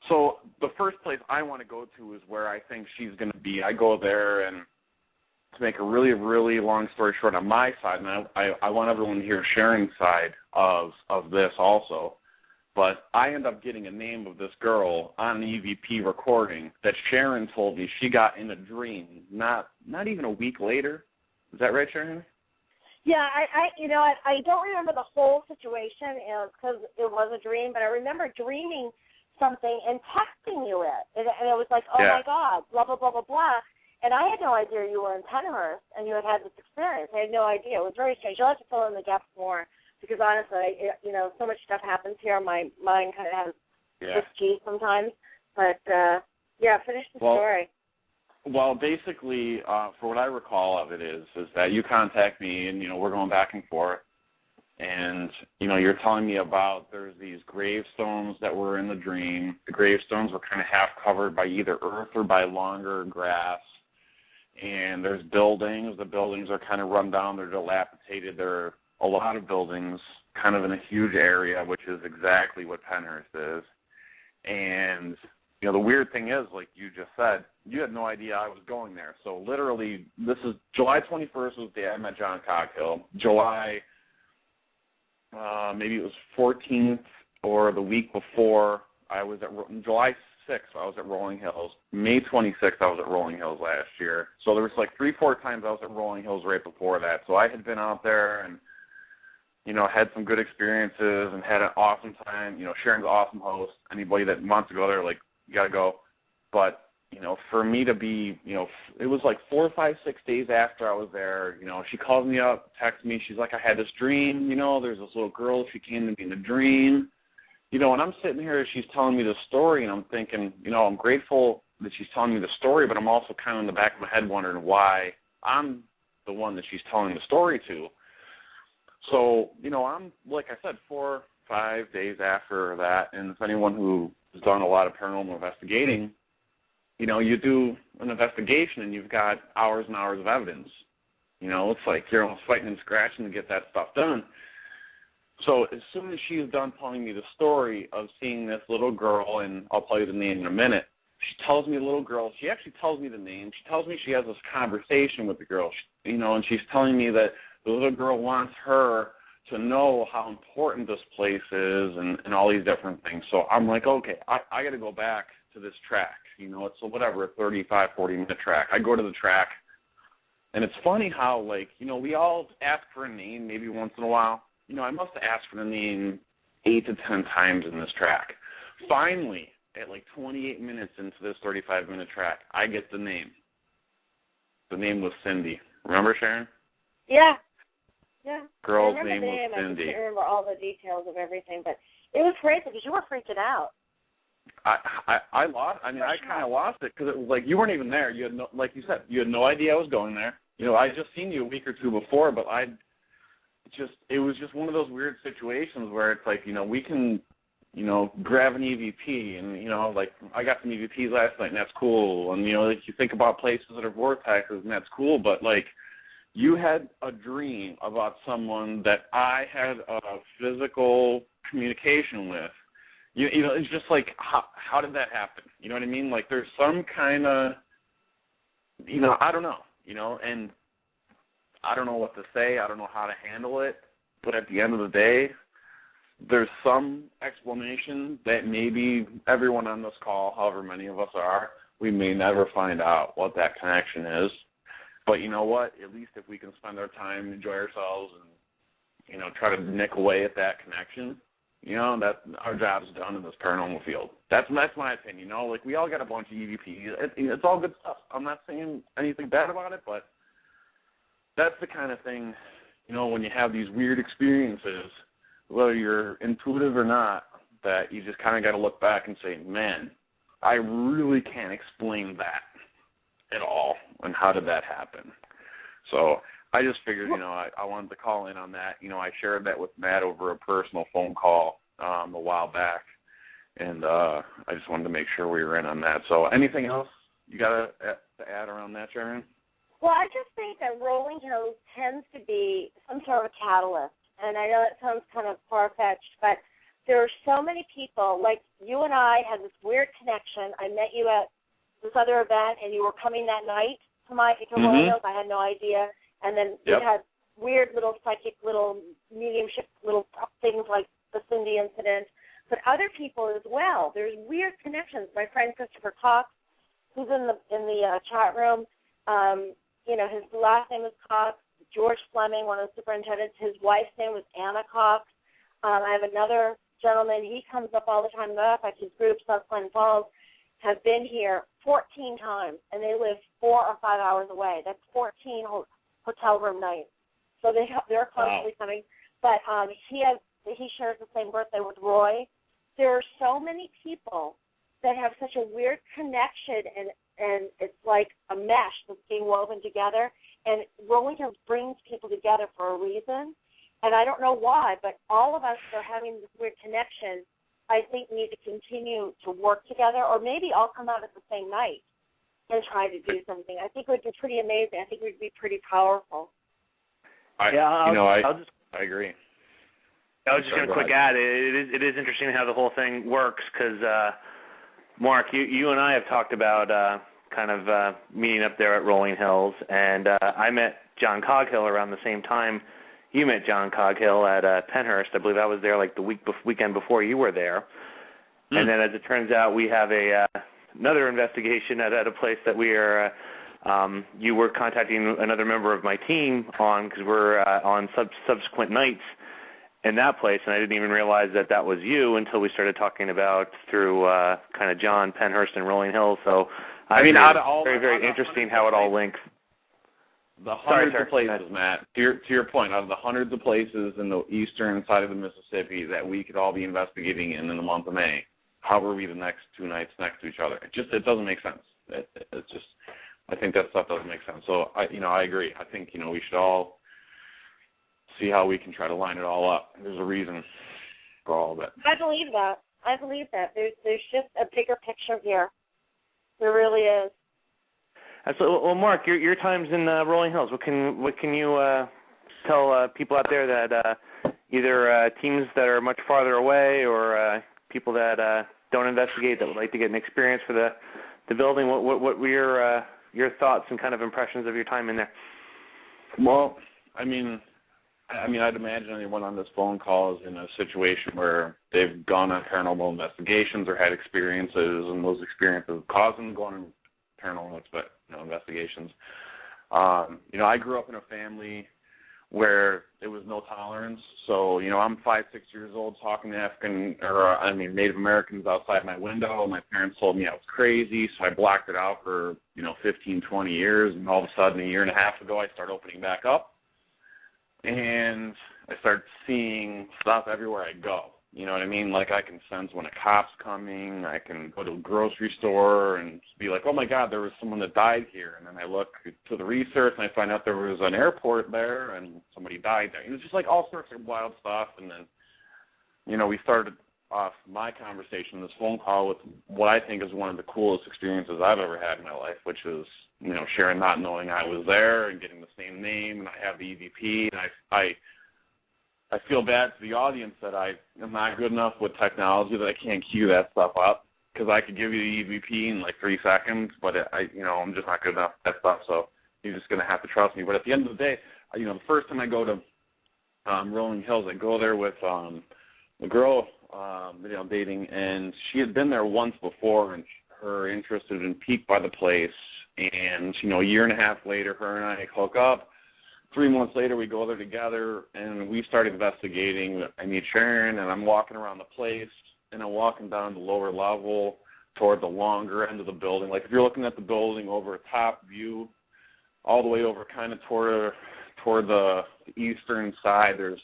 so the first place I want to go to is where I think she's going to be. I go there, and to make a really, really long story short on my side, and I want everyone to hear Sharon's side of this also, but I end up getting a name of this girl on an EVP recording that Sharon told me she got in a dream not even a week later. Is that right, Sharon? Yeah, I don't remember the whole situation because it was a dream, but I remember dreaming something and texting you it. And it was like, oh, my God, blah, blah, blah, blah, blah. And I had no idea you were in Pennhurst and you had this experience. I had no idea. It was very strange. You'll have to fill in the gaps more because, honestly, so much stuff happens here. My mind kind of has this sometimes. But, finish the story. Well, basically, for what I recall of it is that you contact me and, we're going back and forth. And, you're telling me about there's these gravestones that were in the dream. The gravestones were kind of half covered by either earth or by longer grass. And there's buildings. The buildings are kind of run down. They're dilapidated. There are a lot of buildings kind of in a huge area, which is exactly what Pennhurst is. And the weird thing is, like you just said, you had no idea I was going there. So literally, this is July 21st was the day I met John Cockhill. July, maybe it was 14th or the week before, I was at July 6th, I was at Rolling Hills. May 26th, I was at Rolling Hills last year. So there was like 3-4 times I was at Rolling Hills right before that. So I had been out there and, had some good experiences and had an awesome time. Sharon's an awesome host. Anybody that wants to go there, like, you got to go. But, for me to be, it was like 4, 5, 6 days after I was there, she called me up, texted me. She's like, I had this dream, there's this little girl. She came to me in a dream. And I'm sitting here, she's telling me the story, and I'm thinking, I'm grateful that she's telling me the story, but I'm also kind of in the back of my head wondering why I'm the one that she's telling the story to. So, I'm, like I said, 4, 5 days after that, and if anyone who has done a lot of paranormal investigating, you do an investigation and you've got hours and hours of evidence. It's like you're almost fighting and scratching to get that stuff done. So as soon as she's done telling me the story of seeing this little girl, and I'll tell you the name in a minute, she tells me the little girl, she actually tells me the name. She tells me she has this conversation with the girl, and she's telling me that the little girl wants her to know how important this place is and all these different things. So I'm like, okay, I got to go back to this track. It's a 35, 40-minute track. I go to the track, and it's funny how, we all ask for a name maybe once in a while. I must have asked for the name 8 to 10 times in this track. Finally, at 28 minutes into this 35-minute track, I get the name. The name was Cindy. Remember, Sharon? Yeah. Yeah. Girl's name was Cindy. I can't remember all the details of everything, but it was crazy because you were freaking out. I lost. I kind of lost it because it was like you weren't even there. You had no, like you said, you had no idea I was going there. I had just seen you a week or two before, but it was just one of those weird situations where it's like, we can grab an EVP, and, like, I got some EVPs last night, and that's cool. And, like, you think about places that are vortexes, and that's cool, but, like, you had a dream about someone that I had a physical communication with. It's just like, how did that happen? You know what I mean? Like, there's some kind of, I don't know, and I don't know what to say. I don't know how to handle it. But at the end of the day, there's some explanation that maybe everyone on this call, however many of us are, we may never find out what that connection is. But you know what? At least if we can spend our time, enjoy ourselves, and, try to nick away at that connection, that our job's done in this paranormal field. That's my opinion. Like, we all got a bunch of EVPs. It's all good stuff. I'm not saying anything bad about it, but that's the kind of thing, when you have these weird experiences, whether you're intuitive or not, that you just kind of got to look back and say, man, I really can't explain that at all, and how did that happen? So I just figured, I wanted to call in on that. I shared that with Matt over a personal phone call a while back, and I just wanted to make sure we were in on that. So anything else you got to add around that, Sharon? Well, I just think that Rolling Hills tends to be some sort of a catalyst. And I know that sounds kind of far-fetched, but there are so many people, like you and I had this weird connection. I met you at this other event, and you were coming that night to Rolling Hills. I had no idea. And then we had weird little psychic, little mediumship, little things like the Cindy incident, but other people as well. There's weird connections. My friend Christopher Cox, who's in the chat room, his last name is Cox. George Fleming, one of the superintendents, his wife's name was Anna Cox. I have another gentleman. He comes up all the time. Matter of fact, his group, South Glen Falls, have been here 14 times, and they live 4 or 5 hours away. That's 14 hotel room nights. So they're constantly coming. But he shares the same birthday with Roy. There are so many people that have such a weird connection, and it's like a mesh that's being woven together. And Rolling Hills brings people together for a reason. And I don't know why, but all of us that are having this weird connection, I think, need to continue to work together, or maybe all come out at the same night and try to do something. I think it would be pretty amazing. I think it would be pretty powerful. I agree. I was just going to quick add, it is interesting how the whole thing works, because, Mark, you and I have talked about meeting up there at Rolling Hills, and I met John Coghill around the same time you met John Coghill at Penhurst. I believe I was there like the weekend before you were there. And then, as it turns out, we have another investigation at a place that we are. You were contacting another member of my team on, because we're on subsequent nights in that place, and I didn't even realize that was you until we started talking about through kind of John, Penhurst, and Rolling Hills. So out of all, very, very interesting how it all links. The hundreds of places, Matt, to your point, out of the hundreds of places in the eastern side of the Mississippi that we could all be investigating in the month of May, how were we the next 2 nights next to each other? It doesn't make sense. It's just, I think that stuff doesn't make sense. So I agree. I think we should all see how we can try to line it all up. There's a reason for all of it. I believe that. There's just a bigger picture here. There really is. So, well, Mark, your time's in Rolling Hills. What can you tell people out there that either teams that are much farther away, or people that don't investigate, that would like to get an experience for the building? What were your thoughts and kind of impressions of your time in there? Well, I mean, I'd imagine anyone on this phone call is in a situation where they've gone on paranormal investigations or had experiences, and those experiences cause them to go on paranormal investigations. I grew up in a family where there was no tolerance. So, I'm 5, 6 years old talking to Native Americans outside my window. My parents told me I was crazy, so I blocked it out for, 15, 20 years. And all of a sudden, a year and a half ago, I started opening back up. And I started seeing stuff everywhere I go. You know what I mean? Like, I can sense when a cop's coming. I can go to a grocery store and be like, oh, my God, there was someone that died here. And then I look to the research, and I find out there was an airport there, and somebody died there. It was just like all sorts of wild stuff. And then, we started my conversation, this phone call, with what I think is one of the coolest experiences I've ever had in my life, which is, you know, sharing, not knowing I was there and getting the same name, and I have the EVP, and I feel bad to the audience that I am not good enough with technology that I can't cue that stuff up, because I could give you the EVP in like 3 seconds, but I'm just not good enough at that stuff, so you're just going to have to trust me. But at the end of the day, you know, the first time I go to Rolling Hills, I go there with a girl, you know, dating, and she had been there once before, and her interest had been piqued by the place, and, you know, a year and a half later, her and I hook up. 3 months later, we go there together, and we start investigating. I meet Sharon, and I'm walking around the place, and I'm walking down the lower level toward the longer end of the building. Like, if you're looking at the building over a top view, all the way over kind of toward the eastern side, there's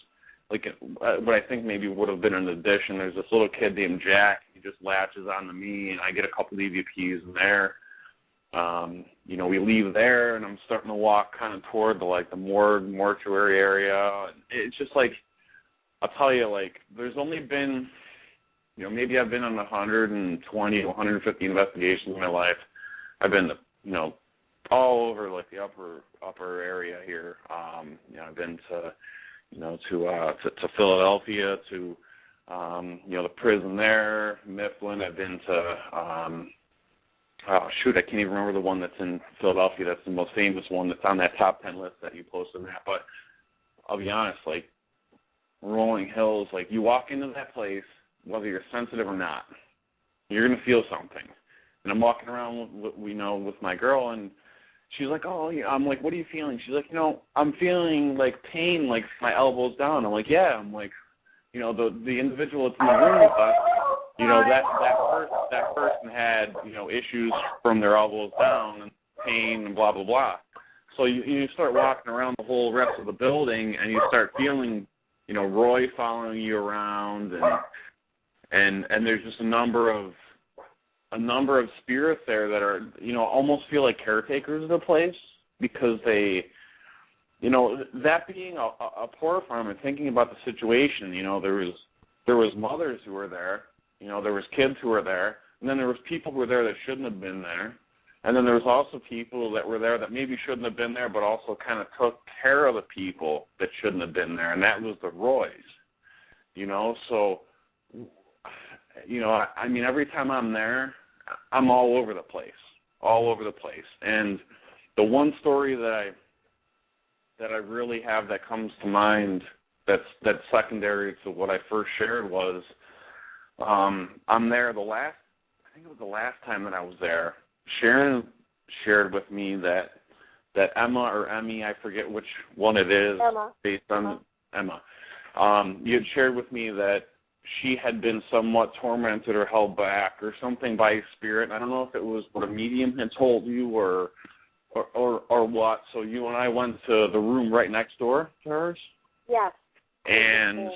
like what I think maybe would have been an addition. There's this little kid named Jack. He just latches on to me, and I get a couple of EVPs in there. You know, we leave there, and I'm starting to walk kind of toward the mortuary area. And it's just like, I'll tell you, like, there's only been, you know, maybe I've been on 120 to 150 investigations in my life. I've been, you know, all over like the upper area here. You know, I've been to, you know, to Philadelphia, to, you know, the prison there, Mifflin. I've been to, I can't even remember the one that's in Philadelphia. That's the most famous one that's on that top 10 list that you posted, Matt. But I'll be honest, like, Rolling Hills, like, you walk into that place, whether you're sensitive or not, you're going to feel something. And I'm walking around, with my girl, and she's like, oh, yeah. I'm like, what are you feeling? She's like, you know, I'm feeling, like, pain, like, my elbow's down. I'm like, yeah. I'm like, you know, the individual that's in the room with us, you know, that person had, you know, issues from their elbows down and pain and blah, blah, blah. So you start walking around the whole rest of the building, and you start feeling, you know, Roy following you around, and there's just a number of spirits there that are, you know, almost feel like caretakers of the place, because they, you know, that being a poor farm and thinking about the situation, you know, there was mothers who were there, you know, there was kids who were there, and then there was people who were there that shouldn't have been there, and then there was also people that were there that maybe shouldn't have been there, but also kind of took care of the people that shouldn't have been there, and that was the Roys, you know. So, you know, I mean, every time I'm there, I'm all over the place. And the one story that I really have that comes to mind that's secondary to what I first shared was, I'm there I think it was the last time that I was there, Sharon shared with me that Emma or Emmy, I forget which one it is, Emma. Based on Emma. You had shared with me that she had been somewhat tormented or held back or something by a spirit. I don't know if it was what a medium had told you or what. So you and I went to the room right next door to hers. Yes. And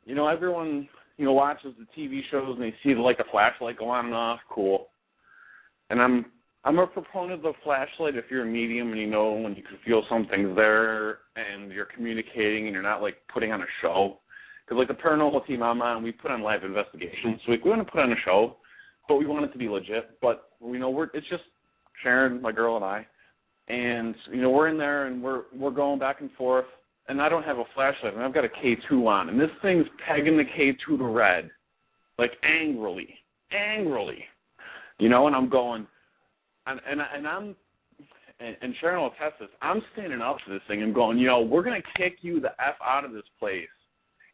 everyone, you know, watches the TV shows and they see the flashlight go on and off. Cool. And I'm a proponent of the flashlight if you're a medium and you know when you can feel something's there and you're communicating and you're not like putting on a show. Because like the paranormal team I'm on, we put on live investigations. So we want to put on a show, but we want it to be legit. But you know, it's just Sharon, my girl, and I, and you know, we're in there and we're going back and forth. And I don't have a flashlight, and I've got a K2 on, and this thing's pegging the K2 to red, like angrily, you know. And I'm going, and Sharon will attest this. I'm standing up to this thing and going, you know, we're gonna kick you the F out of this place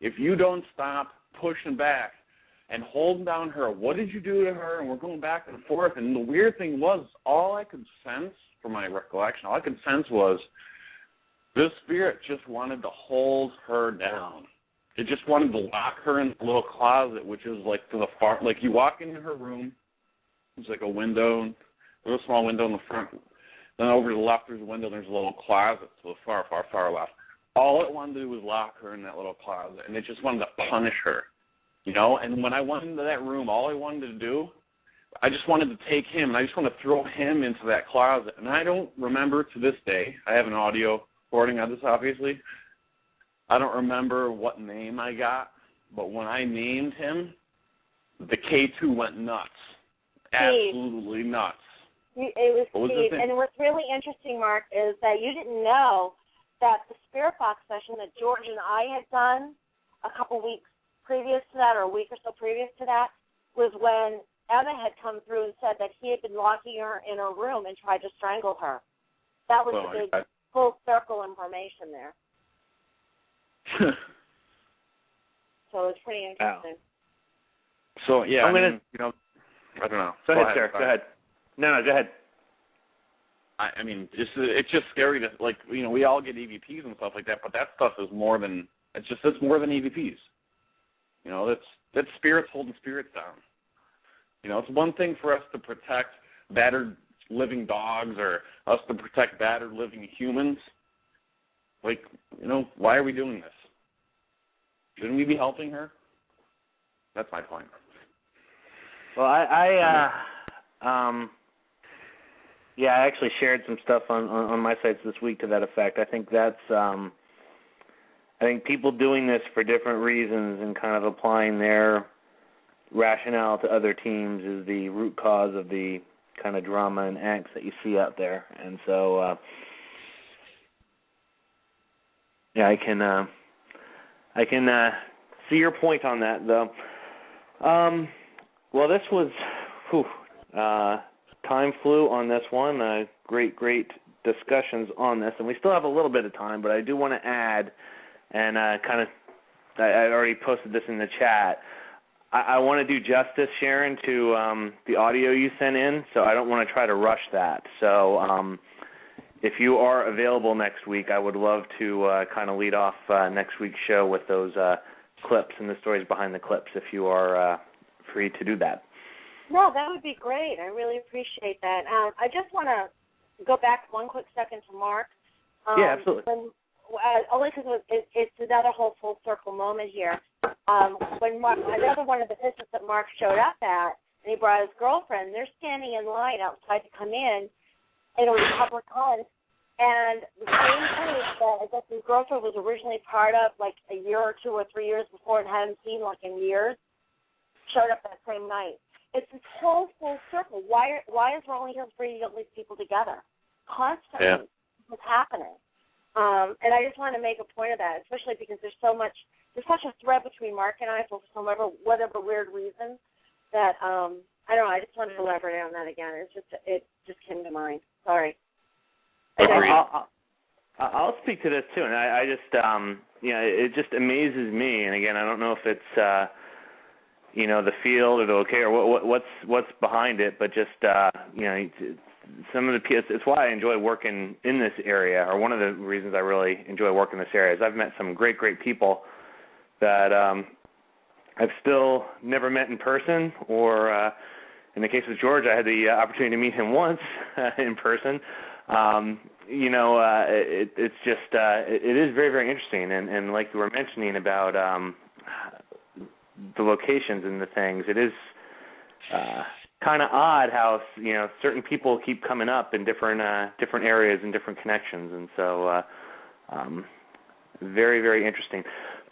if you don't stop pushing back and holding down her. What did you do to her? And we're going back and forth. And the weird thing was, all I could sense, from my recollection, all I could sense was this spirit just wanted to hold her down. It just wanted to lock her in the little closet, which is like to the far, like you walk into her room, there's like a window, a little small window in the front. Then over to the left, there's a window, there's a little closet to the far, far, far left. All it wanted to do was lock her in that little closet, and it just wanted to punish her, you know. And when I went into that room, all I wanted to do, I just wanted to take him, and I just wanted to throw him into that closet. And I don't remember to this day, I have an audio recording of this, obviously. I don't remember what name I got but when I named him, the K2 went nuts. Absolutely nuts. It was Steve. And what's really interesting, Mark, is that you didn't know that the Spirit Box session that George and I had done a couple weeks previous to that, or a week or so previous to that, was when Emma had come through and said that he had been locking her in her room and tried to strangle her. That was the big full circle information there. So it's pretty interesting. Wow. So, yeah, I don't know. Go ahead, sir. Go ahead. No, go ahead. I mean, it's just scary to, like, we all get EVPs and stuff like that, but that stuff is more than, it's more than EVPs. That's spirits holding spirits down. It's one thing for us to protect battered living dogs or us to protect battered living humans. Like, why are we doing this? Shouldn't we be helping her? That's my point. Well, I actually shared some stuff on my sites this week to that effect. I think that's, I think people doing this for different reasons and kind of applying their rationale to other teams is the root cause of the kind of drama and angst that you see out there. And so, I can see your point on that, though. Well, this was, time flew on this one. Great discussions on this, and we still have a little bit of time, but I do want to add, and I already posted this in the chat, I want to do justice, Sharon, to the audio you sent in, so I don't want to try to rush that. So if you are available next week, I would love to kind of lead off next week's show with those clips and the stories behind the clips, if you are free to do that. No, that would be great. I really appreciate that. I just want to go back one quick second to Mark. Yeah, absolutely. Only because it's another whole full circle moment here. When Mark, another one of the businesses that Mark showed up at, and he brought his girlfriend, they're standing in line outside to come in, and it was a public hunt. And the same place that I guess his girlfriend was originally part of, like a year or 2 or 3 years before and hadn't seen like in years, showed up that same night. It's this whole full circle. Why is Rolling Hills bringing all these people together? Constantly, what's happening? And I just want to make a point of that, especially because there's such a thread between Mark and I for whatever weird reason that I don't know. I just wanted to elaborate on that again. It just came to mind. Sorry. I'll speak to this too, and I just it just amazes me. And again, I don't know if it's the field or the okay or what's behind it, but just some of the it's why I enjoy working in this area, or one of the reasons I really enjoy working in this area is I've met some great people that I've still never met in person, or in the case of George, I had the opportunity to meet him once in person. It's just it is very interesting, and like you were mentioning about the locations and the things, it is kind of odd how certain people keep coming up in different areas and different connections, and so very interesting.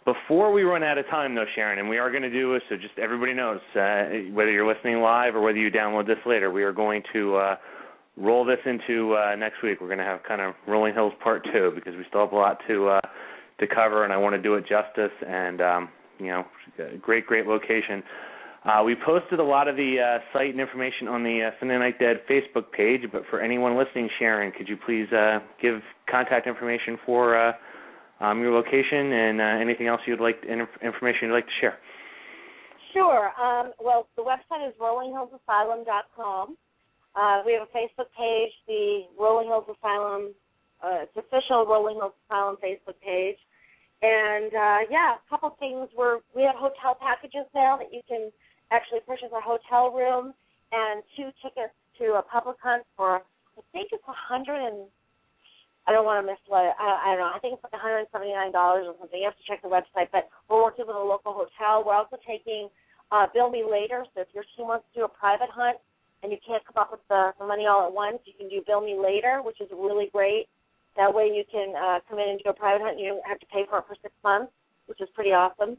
Before we run out of time, though, Sharon, and we are going to do this, so just everybody knows, whether you're listening live or whether you download this later, we are going to roll this into next week. We're going to have kind of Rolling Hills Part 2 because we still have a lot to cover, and I want to do it justice, and great location. We posted a lot of the site and information on the Sunday Night Dead Facebook page, but for anyone listening, Sharon, could you please give contact information for your location and anything else information you'd like to share? Sure. Well, the website is rollinghillsasylum.com. We have a Facebook page, the Rolling Hills Asylum, it's official Rolling Hills Asylum Facebook page. And, a couple things. We have hotel packages now that you can actually purchase a hotel room and 2 tickets to a public hunt for, I think it's I don't want to mislead. I don't know. I think it's like $179 or something. You have to check the website. But we're working with a local hotel. We're also taking Bill Me Later. So if your team wants to do a private hunt and you can't come up with the money all at once, you can do Bill Me Later, which is really great. That way you can come in and do a private hunt. You don't have to pay for it for 6 months, which is pretty awesome.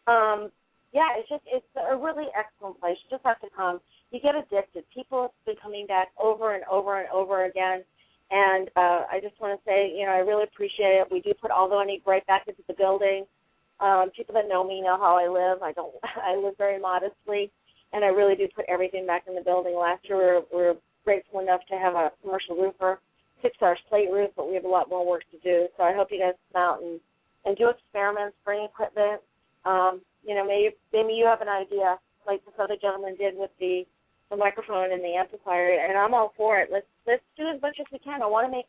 Yeah, it's a really excellent place. You just have to come. You get addicted. People have been coming back over and over and over again. And I just want to say, I really appreciate it. We do put all the money right back into the building. People that know me know how I live. I live very modestly, and I really do put everything back in the building. Last year, we were grateful enough to have a commercial roofer fix our slate roof, but we have a lot more work to do. So I hope you guys come out and do experiments, bring equipment. Maybe you have an idea, like this other gentleman did with the microphone and the amplifier, and I'm all for it. Let's do as much as we can. I want to make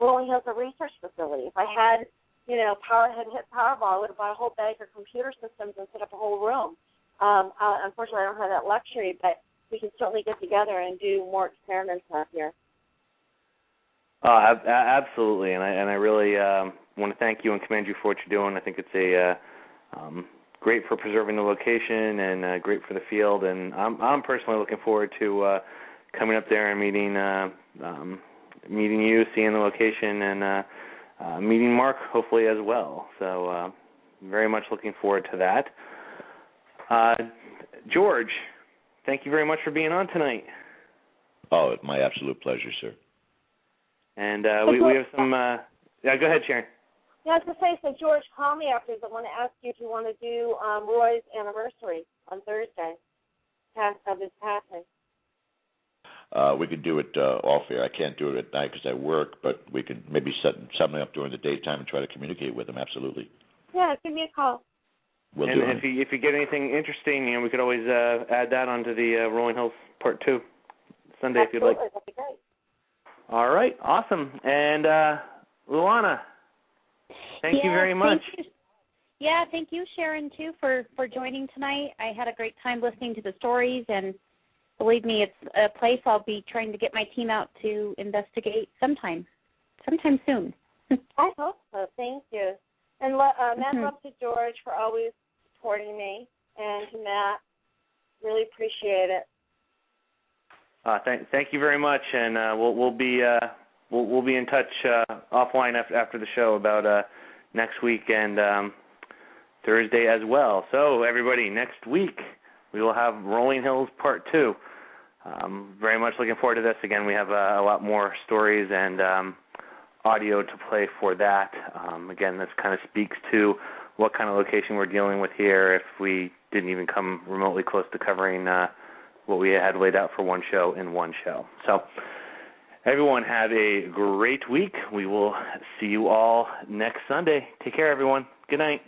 Rolling Hills a research facility. If I had, had hit Powerball, I would have bought a whole bag of computer systems and set up a whole room. Unfortunately, I don't have that luxury, but we can certainly get together and do more experiments out here. Absolutely, and I really want to thank you and commend you for what you're doing. I think it's great for preserving the location and great for the field. And I'm personally looking forward to coming up there and meeting you, seeing the location, and meeting Mark hopefully as well. So very much looking forward to that. George, thank you very much for being on tonight. Oh, my absolute pleasure, sir. And we have some. Yeah, go ahead, Sharon. Yeah, I was going to say, so George, call me after this. I want to ask you if you want to do Roy's anniversary on Thursday of his passing. We could do it off air. I can't do it at night because I work, but we could maybe set something up during the daytime and try to communicate with him. Absolutely. Yeah, give me a call. We'll and do it. If you get anything interesting, we could always add that onto the Rolling Hills Part 2 Sunday if you'd like. That'd be great. All right, awesome. And Luana, thank you very much. Thank you. Yeah, thank you, Sharon, too, for joining tonight. I had a great time listening to the stories, and believe me, it's a place I'll be trying to get my team out to investigate sometime soon. I hope so. Thank you. And mad love to George for always supporting me, and to Matt. Really appreciate it. Thank you very much, and we'll be in touch offline after the show about next week and Thursday as well. So everybody, next week we will have Rolling Hills Part 2. Very much looking forward to this. Again, we have a lot more stories and audio to play for that. Again, this kind of speaks to what kind of location we're dealing with here if we didn't even come remotely close to covering what we had laid out for one show in one show. So everyone have a great week. We will see you all next Sunday. Take care, everyone. Good night.